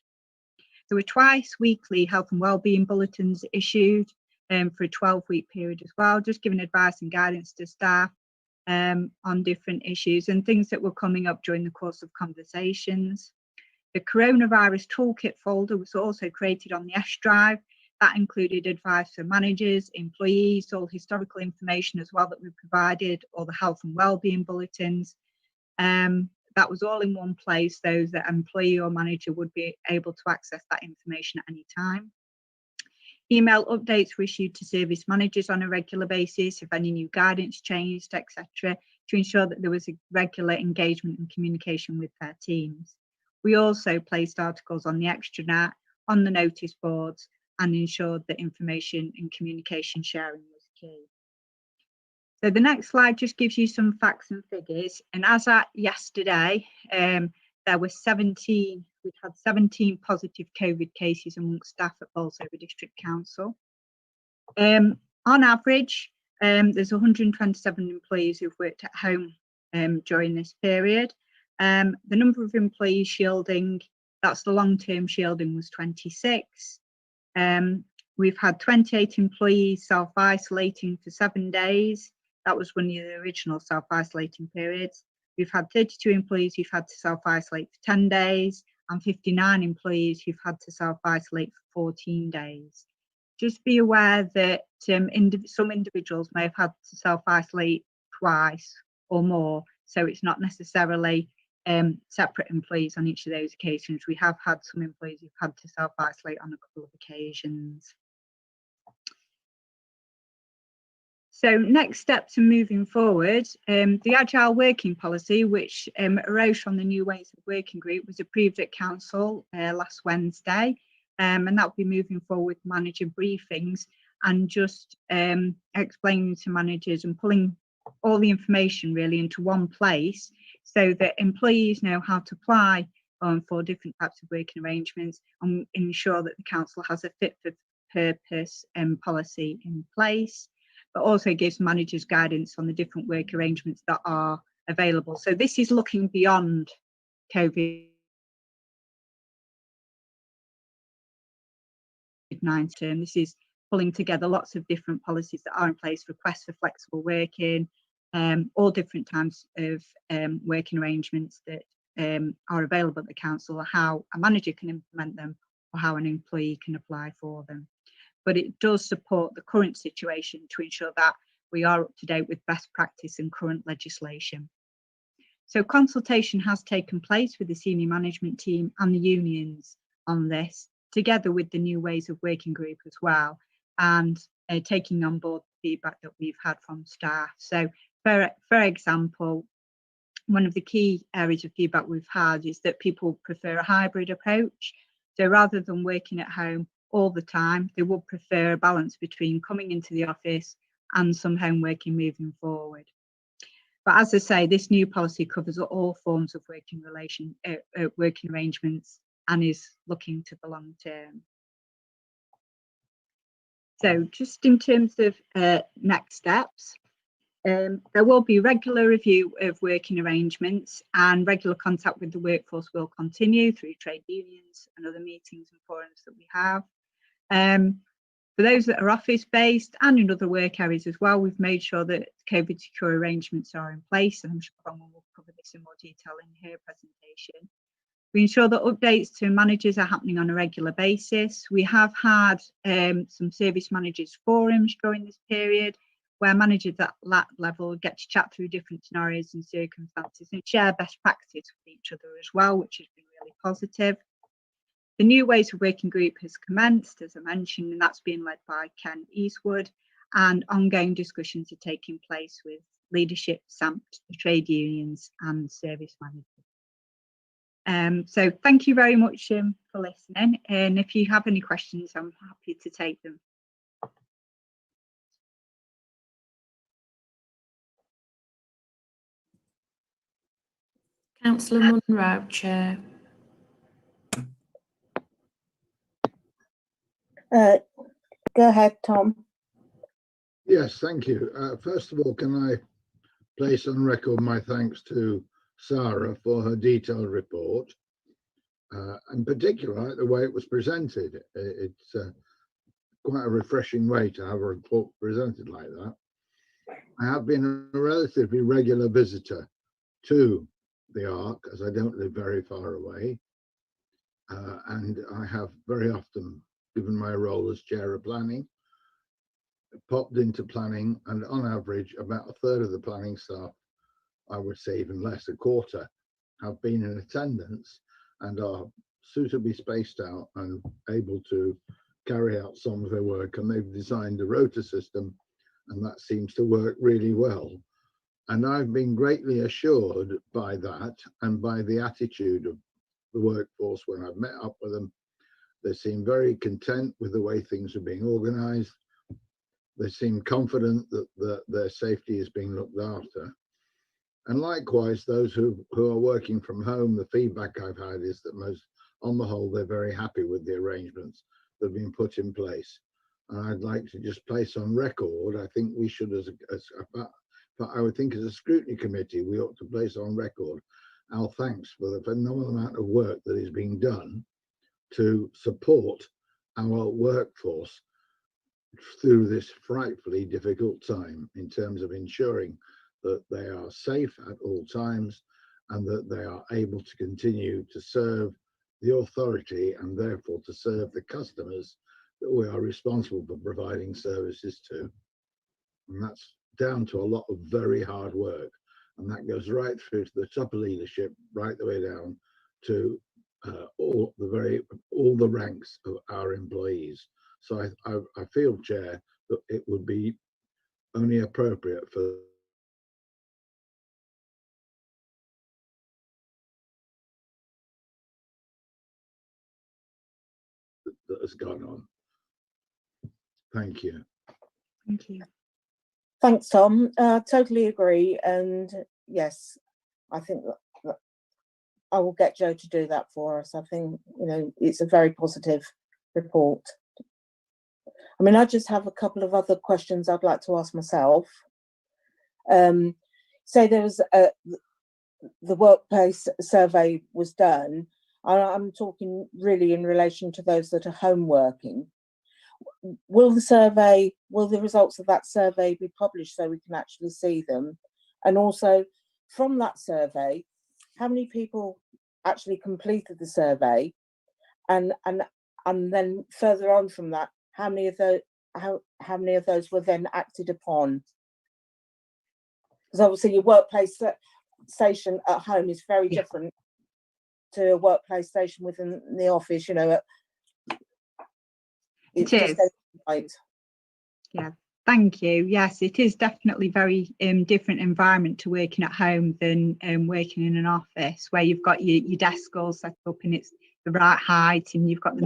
There were twice weekly health and wellbeing bulletins issued for a 12-week period as well, just giving advice and guidance to staff on different issues and things that were coming up during the course of conversations. The coronavirus toolkit folder was also created on the S drive. That included advice for managers, employees, all historical information as well that we provided, all the health and wellbeing bulletins. That was all in one place, so that employee or manager would be able to access that information at any time. Email updates were issued to service managers on a regular basis if any new guidance changed, etc., to ensure that there was a regular engagement and communication with their teams. We also placed articles on the extranet, on the notice boards, and ensured that information and communication sharing was key. So the next slide just gives you some facts and figures. And as at yesterday, there were 17, we've had 17 positive COVID cases amongst staff at Bolsover District Council. On average, there's 127 employees who've worked at home during this period. The number of employees shielding, that's the long-term shielding, was 26. We've had 28 employees self-isolating for 7 days. That was one of the original self-isolating periods. We've had 32 employees who've had to self-isolate for 10 days and 59 employees who've had to self-isolate for 14 days. Just be aware that some individuals may have had to self-isolate twice or more, so it's not necessarily separate employees on each of those occasions. We have had some employees who've had to self-isolate on a couple of occasions. So next steps and moving forward, the Agile Working Policy, which arose from the New Ways of Working Group, was approved at Council last Wednesday, and that will be moving forward with manager briefings and just explaining to managers and pulling all the information really into one place so that employees know how to apply for different types of working arrangements and ensure that the council has a fit for purpose policy in place, but also gives managers guidance on the different work arrangements that are available. So this is looking beyond COVID-19. This is pulling together lots of different policies that are in place, requests for flexible working, all different types of working arrangements that are available at the council, how a manager can implement them or how an employee can apply for them. But it does support the current situation to ensure that we are up to date with best practice and current legislation. So consultation has taken place with the senior management team and the unions on this, together with the New Ways of Working Group as well, and taking on board the feedback that we've had from staff. So for example, one of the key areas of feedback we've had is that people prefer a hybrid approach. So rather than working at home all the time, they would prefer a balance between coming into the office and some home working moving forward. But as I say, this new policy covers all forms of working arrangements and is looking to the long term. So just in terms of next steps, there will be regular review of working arrangements, and regular contact with the workforce will continue through trade unions and other meetings and forums that we have. For those that are office based and in other work areas as well, we've made sure that COVID secure arrangements are in place, and I'm sure Bronwyn will cover this in more detail in her presentation. We ensure that updates to managers are happening on a regular basis. We have had some service managers forums during this period where managers at that level get to chat through different scenarios and circumstances and share best practice with each other as well, which has been really positive. The New Ways of Working Group has commenced, as I mentioned, and that's being led by Ken Eastwood, and ongoing discussions are taking place with leadership, SAMP, the trade unions and service managers. So thank you very much for listening, and if you have any questions, I'm happy to take them. Councillor Munro, Chair. Go ahead, Tom. Yes, thank you. First of all, can I place on record my thanks to Sarah for her detailed report, in particular the way it was presented. It's quite a refreshing way to have a report presented like that. I have been a relatively regular visitor to the Ark, as I don't live very far away. And I have very often, given my role as chair of planning, popped into planning, and on average, about a third of the planning staff, I would say even less, a quarter, have been in attendance and are suitably spaced out and able to carry out some of their work. And they've designed a rota system, and that seems to work really well. And I've been greatly assured by that and by the attitude of the workforce when I've met up with them. They seem very content with the way things are being organised. They seem confident that their safety is being looked after. And likewise, those who are working from home, the feedback I've had is that on the whole, they're very happy with the arrangements that have been put in place. And I'd like to just place on record, I think we should, I would think as a scrutiny committee, we ought to place on record our thanks for the phenomenal amount of work that is being done to support our workforce through this frightfully difficult time in terms of ensuring that they are safe at all times and that they are able to continue to serve the authority and therefore to serve the customers that we are responsible for providing services to. And that's down to a lot of very hard work. And that goes right through to the top of leadership, right the way down to all the ranks of our employees. So I feel, Chair, that it would be only appropriate for that has gone on. Thank you. Thank you. Thanks, Tom. Totally agree. And yes, I think that I will get Joe to do that for us. I think, it's a very positive report. I mean, I just have a couple of other questions I'd like to ask myself. Say there was the workplace survey was done. I'm talking really in relation to those that are home working. Will the results of that survey be published so we can actually see them? And also from that survey, how many people actually completed the survey? And then further on from that, how many of those were then acted upon? Because obviously your workplace station at home is very different to a workplace station within the office, It is. Right. Yeah, thank you. Yes, it is definitely very different environment to working at home than working in an office where you've got your desk all set up and it's the right height and you've got the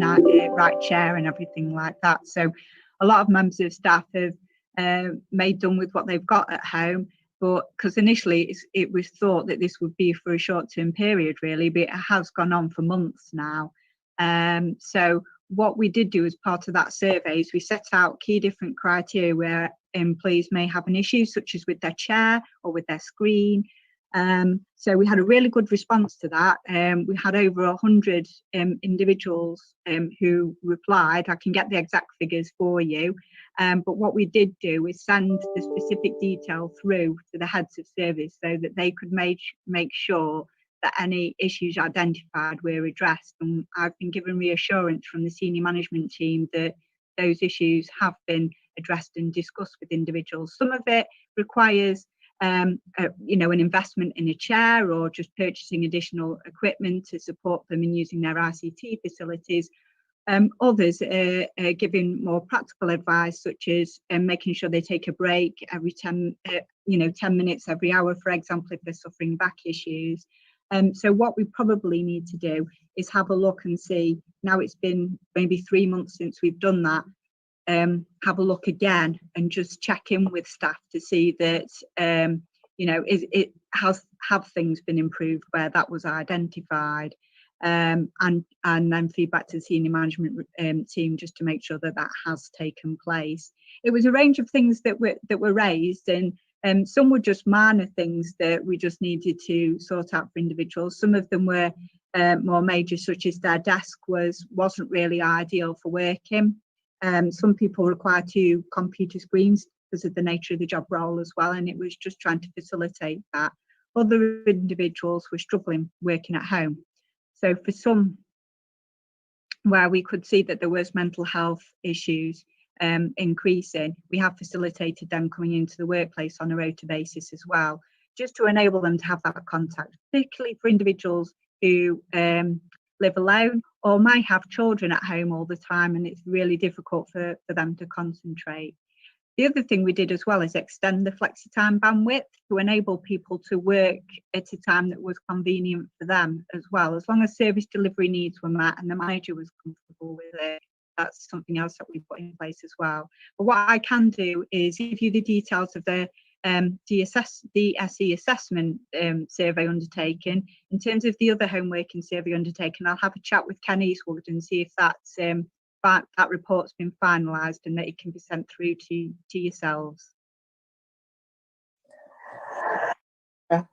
right chair and everything like that. So a lot of members of staff have made done with what they've got at home, but because initially it was thought that this would be for a short-term period really, but it has gone on for months now. So what we did do as part of that survey is we set out key different criteria where employees may have an issue, such as with their chair or with their screen. So we had a really good response to that. We had over 100 individuals who replied. I can get the exact figures for you. But what we did do is send the specific detail through to the heads of service so that they could make sure that any issues identified were addressed. And I've been given reassurance from the senior management team that those issues have been addressed and discussed with individuals. Some of it requires an investment in a chair or just purchasing additional equipment to support them in using their ICT facilities. Others are giving more practical advice, such as making sure they take a break every 10 minutes every hour, for example, if they're suffering back issues. So what we probably need to do is have a look and see, now it's been maybe 3 months since we've done that, have a look again and just check in with staff to see that, have things been improved where that was identified, and then feedback to the senior management team just to make sure that that has taken place. It was a range of things that were raised, and some were just minor things that we just needed to sort out for individuals. Some of them were more major, such as their desk wasn't really ideal for working. Some people require 2 computer screens because of the nature of the job role as well, and it was just trying to facilitate that. Other individuals were struggling working at home. So for some, where we could see that there was mental health issues increasing, we have facilitated them coming into the workplace on a rota basis as well, just to enable them to have that contact, particularly for individuals who live alone or might have children at home all the time, and it's really difficult for them to concentrate. The other thing we did as well is extend the flexi time bandwidth to enable people to work at a time that was convenient for them as well, as long as service delivery needs were met and the manager was comfortable with it. That's something else that we put in place as well. But what I can do is give you the details of the DSE assessment survey undertaken. In terms of the other home working survey undertaken, I'll have a chat with Ken Eastwood and see if that's that report's been finalised and that it can be sent through to yourselves. I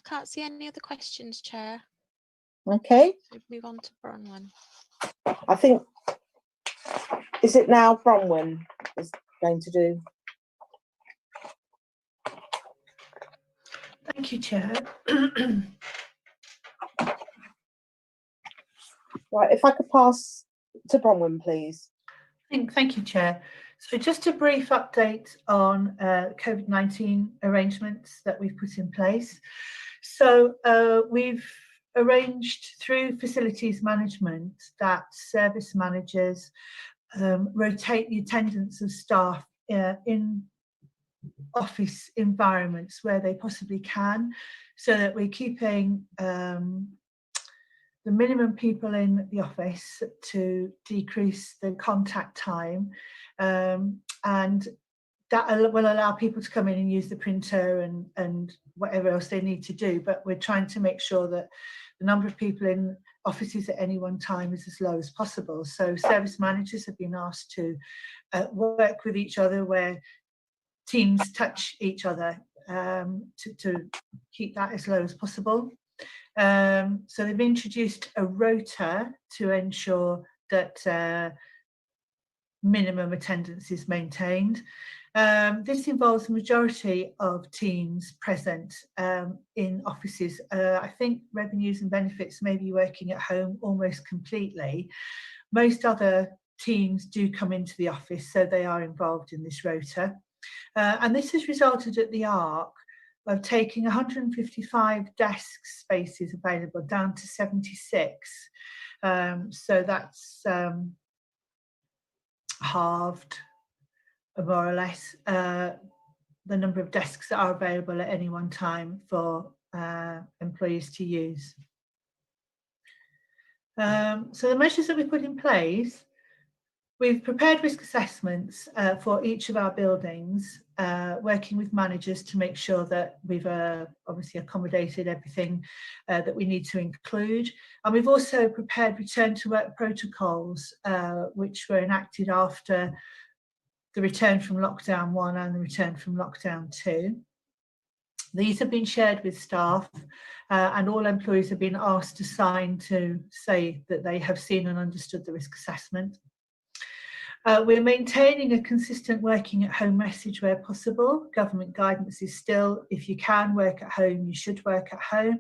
can't see any other questions, Chair. Okay. So move on to Bronwyn. I think, is it now Bronwyn is going to do? Thank you, Chair. Right, if I could pass to Bronwyn, please. Thank you, Chair. So just a brief update on COVID-19 arrangements that we've put in place. So we've arranged through facilities management that service managers rotate the attendance of staff in office environments where they possibly can, so that we're keeping the minimum people in the office to decrease the contact time, and that will allow people to come in and use the printer and whatever else they need to do. But we're trying to make sure that the number of people in offices at any one time is as low as possible. So service managers have been asked to work with each other where teams touch each other, to keep that as low as possible. So they've introduced a rota to ensure that minimum attendance is maintained. This involves the majority of teams present in offices. I think revenues and benefits may be working at home almost completely. Most other teams do come into the office, so they are involved in this rota. And this has resulted at the ARC of taking 155 desk spaces available down to 76. So that's halved, more or less, the number of desks that are available at any one time for employees to use. So the measures that we put in place, we've prepared risk assessments for each of our buildings, working with managers to make sure that we've obviously accommodated everything that we need to include. And we've also prepared return to work protocols, which were enacted after the return from lockdown 1 and the return from lockdown 2. These have been shared with staff, and all employees have been asked to sign to say that they have seen and understood the risk assessment. We're maintaining a consistent working at home message where possible. Government guidance is still, if you can work at home, you should work at home.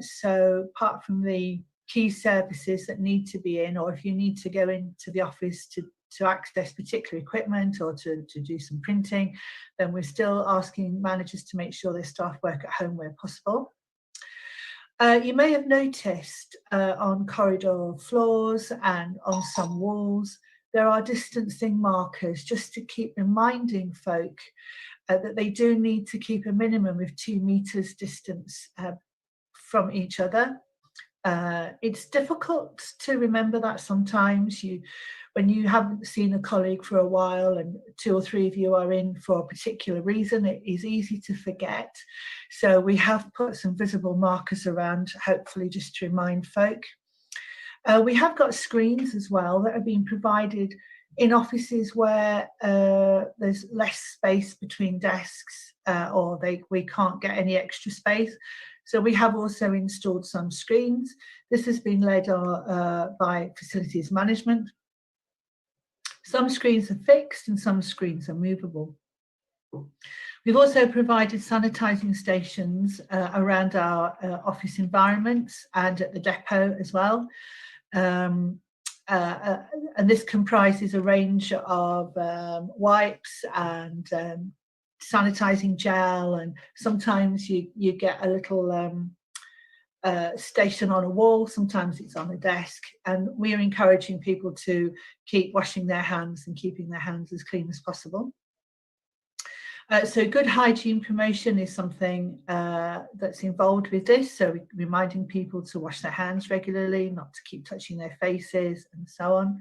So apart from the key services that need to be in, or if you need to go into the office to access particular equipment or to do some printing, then we're still asking managers to make sure their staff work at home where possible. You may have noticed on corridor floors and on some walls, there are distancing markers just to keep reminding folk that they do need to keep a minimum of 2 meters distance from each other. It's difficult to remember that sometimes. When you haven't seen a colleague for a while and 2 or 3 of you are in for a particular reason, it is easy to forget. So we have put some visible markers around, hopefully just to remind folk. We have got screens as well that are being provided in offices where there's less space between desks, or we can't get any extra space. So we have also installed some screens. This has been led by facilities management. Some screens are fixed and some screens are movable. We've also provided sanitising stations around our office environments and at the depot as well. And this comprises a range of wipes and sanitising gel, and sometimes you get a little station on a wall, sometimes it's on a desk, and we are encouraging people to keep washing their hands and keeping their hands as clean as possible. So good hygiene promotion is something that's involved with this, so reminding people to wash their hands regularly, not to keep touching their faces and so on.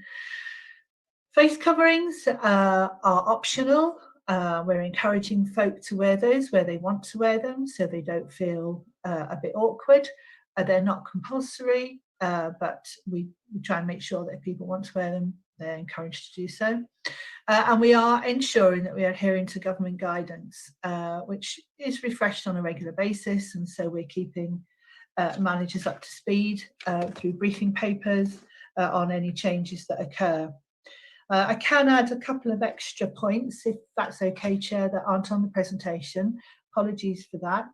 Face coverings are optional. We're encouraging folk to wear those where they want to wear them, so they don't feel a bit awkward. They're not compulsory, but we try and make sure that if people want to wear them, they're encouraged to do so. And we are ensuring that we are adhering to government guidance, which is refreshed on a regular basis, and so we're keeping managers up to speed through briefing papers on any changes that occur. I can add a couple of extra points, if that's okay, Chair, that aren't on the presentation. Apologies for that.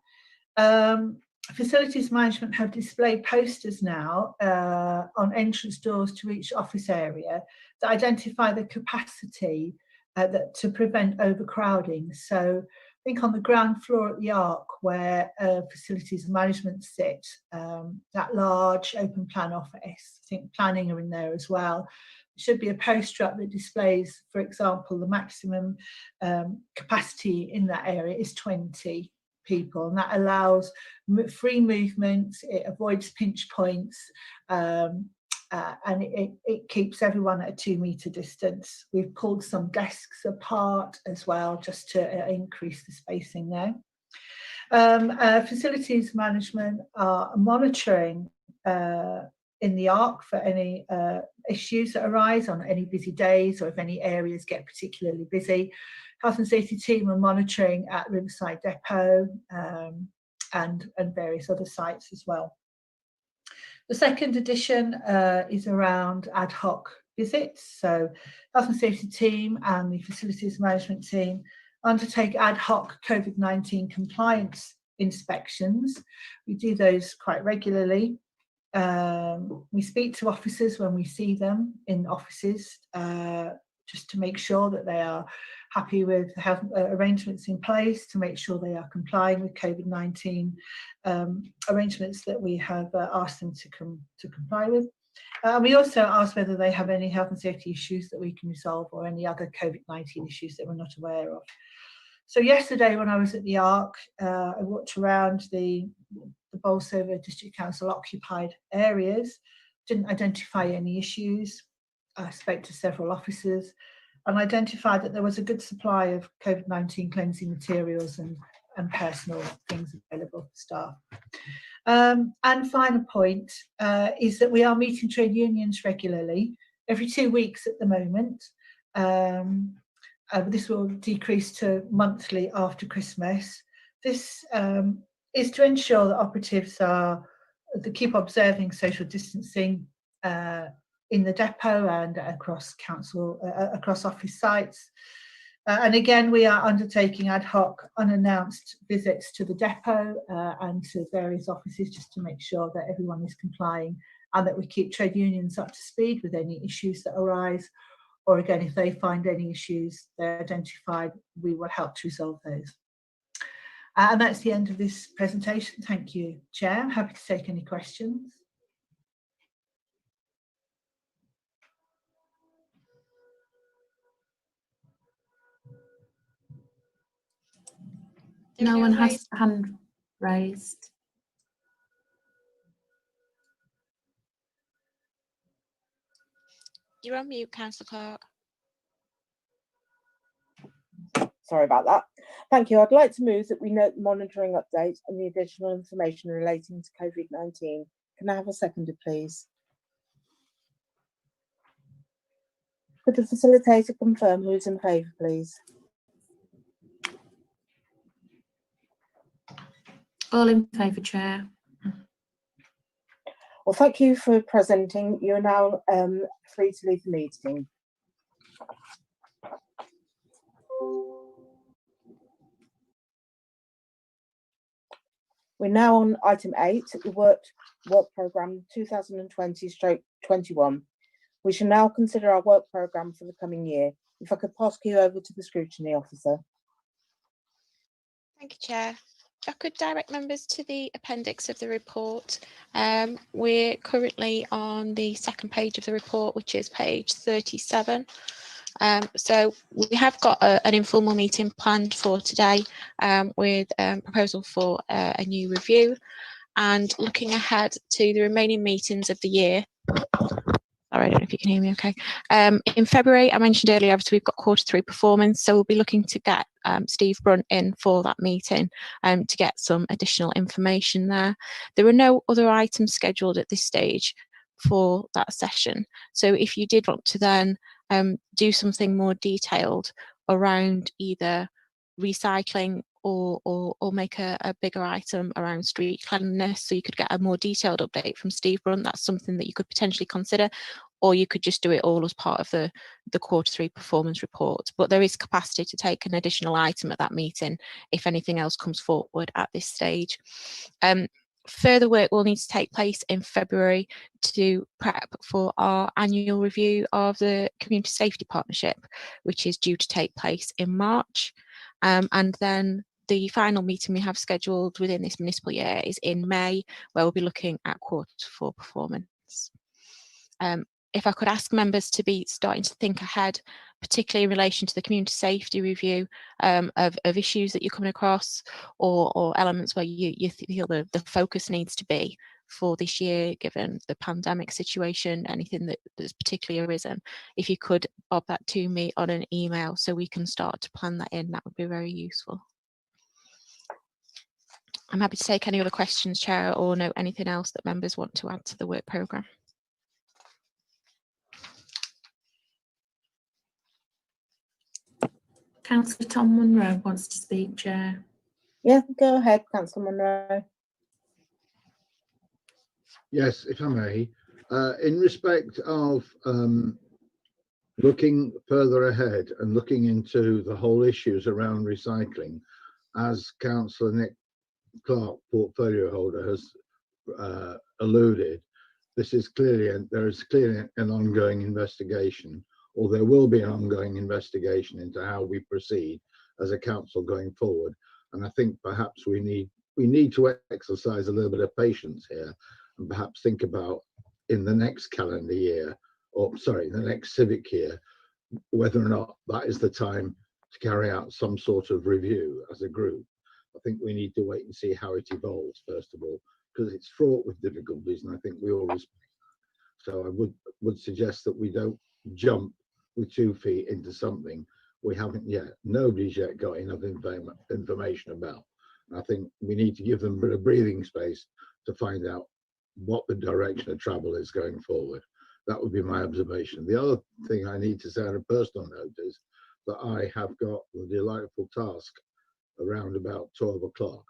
Facilities management have displayed posters now on entrance doors to each office area that identify the capacity to prevent overcrowding. So I think on the ground floor at the Arc, where facilities management sit, that large open plan office, I think planning are in there as well. There should be a poster up that displays, for example, the maximum capacity in that area is 20 people, and that allows free movement, it avoids pinch points, and it keeps everyone at a 2-metre distance. We've pulled some desks apart as well, just to increase the spacing there. Facilities management are monitoring in the Arc for any issues that arise on any busy days, or if any areas get particularly busy. Health and safety team are monitoring at Riverside Depot and various other sites as well. The second edition is around ad hoc visits. So health and safety team and the facilities management team undertake ad hoc COVID-19 compliance inspections. We do those quite regularly. We speak to officers when we see them in offices, just to make sure that they are happy with the health arrangements in place, to make sure they are complying with COVID-19 arrangements that we have asked them to comply with. We also ask whether they have any health and safety issues that we can resolve, or any other COVID-19 issues that we're not aware of. So yesterday when I was at the Arc, I walked around the Bolsover District Council occupied areas, didn't identify any issues. I spoke to several officers and identified that there was a good supply of COVID-19 cleansing materials and personal things available for staff. And final point is that we are meeting trade unions regularly, every 2 weeks at the moment. This will decrease to monthly after Christmas. This is to ensure that operatives keep observing social distancing in the depot and across council, across office sites. And again, we are undertaking ad hoc unannounced visits to the depot and to various offices, just to make sure that everyone is complying, and that we keep trade unions up to speed with any issues that arise. Or again, if they find any issues they're identified, we will help to resolve those. And that's the end of this presentation. Thank you, Chair. I'm happy to take any questions. No one has a hand raised. You're on mute, Councillor Clark. Sorry about that. Thank you. I'd like to move that we note the monitoring update and the additional information relating to COVID-19. Can I have a seconder, please? Could the facilitator confirm who is in favour, please? All in favour, Chair. Well, thank you for presenting. You're now free to leave the meeting. We're now on item 8, the work programme 2020/21. We shall now consider our work programme for the coming year. If I could pass you over to the scrutiny officer. Thank you, Chair. If I could direct members to the appendix of the report. We're currently on the second page of the report, which is page 37. So we have got an informal meeting planned for today with a proposal for a new review, and looking ahead to the remaining meetings of the year. Sorry, I don't know if you can hear me okay. In February, I mentioned earlier, obviously we've got Q3 performance, so we'll be looking to get Steve Brunt in for that meeting to get some additional information there. There are no other items scheduled at this stage for that session. So if you did want to then do something more detailed around either recycling or make a bigger item around street cleanliness, so you could get a more detailed update from Steve Brunt, that's something that you could potentially consider, or you could just do it all as part of the Q3 performance report. But there is capacity to take an additional item at that meeting if anything else comes forward at this stage. Further work will need to take place in February to prep for our annual review of the Community Safety Partnership, which is due to take place in March. And then the final meeting we have scheduled within this municipal year is in May, where we'll be looking at Q4 performance. If I could ask members to be starting to think ahead, particularly in relation to the community safety review of issues that you're coming across, or elements where you feel the focus needs to be for this year, given the pandemic situation, anything that's particularly arisen. If you could bob that to me on an email so we can start to plan that in, that would be very useful. I'm happy to take any other questions, Chair, or note anything else that members want to add to the work programme. Councillor Tom Munro wants to speak, Chair. Yeah, go ahead, Councillor Munro. Yes, if I may. In respect of looking further ahead and looking into the whole issues around recycling, as Councillor Nick Clark, portfolio holder, has alluded, there is clearly an ongoing investigation, or there will be an ongoing investigation into how we proceed as a council going forward. And I think perhaps we need to exercise a little bit of patience here, and perhaps think about in the next calendar year, or sorry, the next civic year, whether or not that is the time to carry out some sort of review as a group. I think we need to wait and see how it evolves, first of all, because it's fraught with difficulties, and I think we all respect that. So I would suggest that we don't jump with 2 feet into something we haven't yet, nobody's yet got enough information about. And I think we need to give them a bit of breathing space to find out what the direction of travel is going forward. That would be my observation. The other thing I need to say on a personal note is that I have got the delightful task around about 12 o'clock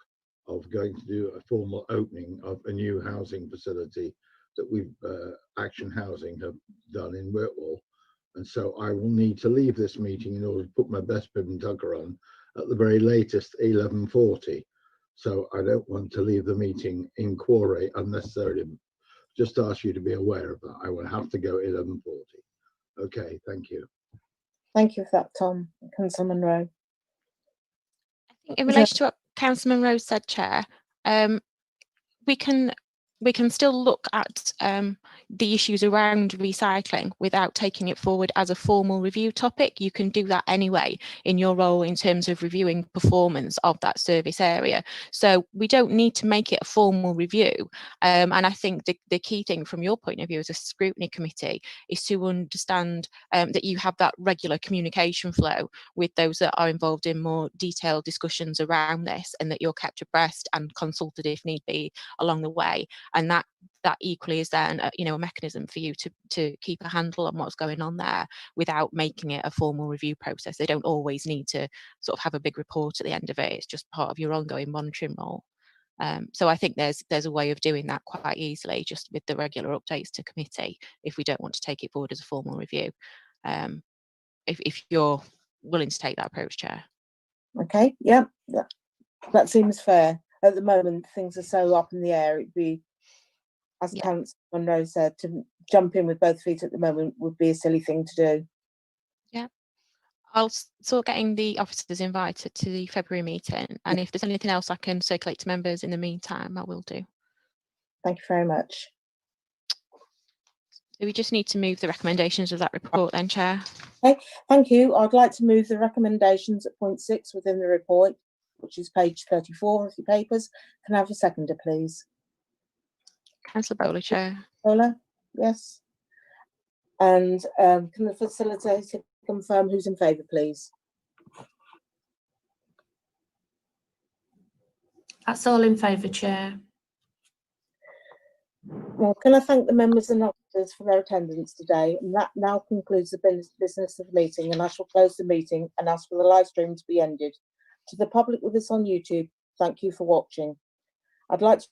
of going to do a formal opening of a new housing facility that we've Action Housing have done in Whitwell. And so I will need to leave this meeting in order to put my best bib and tucker on at the very latest 11:40. So I don't want to leave the meeting in quore unnecessarily. Just ask you to be aware of that. I will have to go 11:40. Okay, thank you. Thank you for that, Tom. Councillor Munro. I think in relation to what Councillor Munro said, Chair, we can still look at the issues around recycling without taking it forward as a formal review topic. You can do that anyway in your role in terms of reviewing performance of that service area. So we don't need to make it a formal review. And I think the key thing from your point of view as a scrutiny committee is to understand that you have that regular communication flow with those that are involved in more detailed discussions around this, and that you're kept abreast and consulted if need be along the way. And that equally is then a mechanism for you to keep a handle on what's going on there without making it a formal review process. They don't always need to sort of have a big report at the end of it. It's just part of your ongoing monitoring role. So I think there's a way of doing that quite easily, just with the regular updates to committee, if we don't want to take it forward as a formal review. If you're willing to take that approach, Chair. Okay, yeah, that seems fair. At the moment, things are so up in the air. It'd be, as Councillor Munro said, to jump in with both feet at the moment would be a silly thing to do. Yeah, I'll sort getting the officers invited to the February meeting, and if there's anything else I can circulate to members in the meantime, I will do. Thank you very much. So we just need to move the recommendations of that report then, Chair. Okay, thank you. I'd like to move the recommendations at point 6 within the report, which is page 34 of your papers. Can I have a seconder, please? Councillor Bowler, Chair. Bowler, yes. And can the facilitator confirm who's in favour, please? That's all in favour, Chair. Well, can I thank the members and officers for their attendance today? And that now concludes the business of the meeting, and I shall close the meeting and ask for the live stream to be ended. To the public with us on YouTube, thank you for watching. I'd like to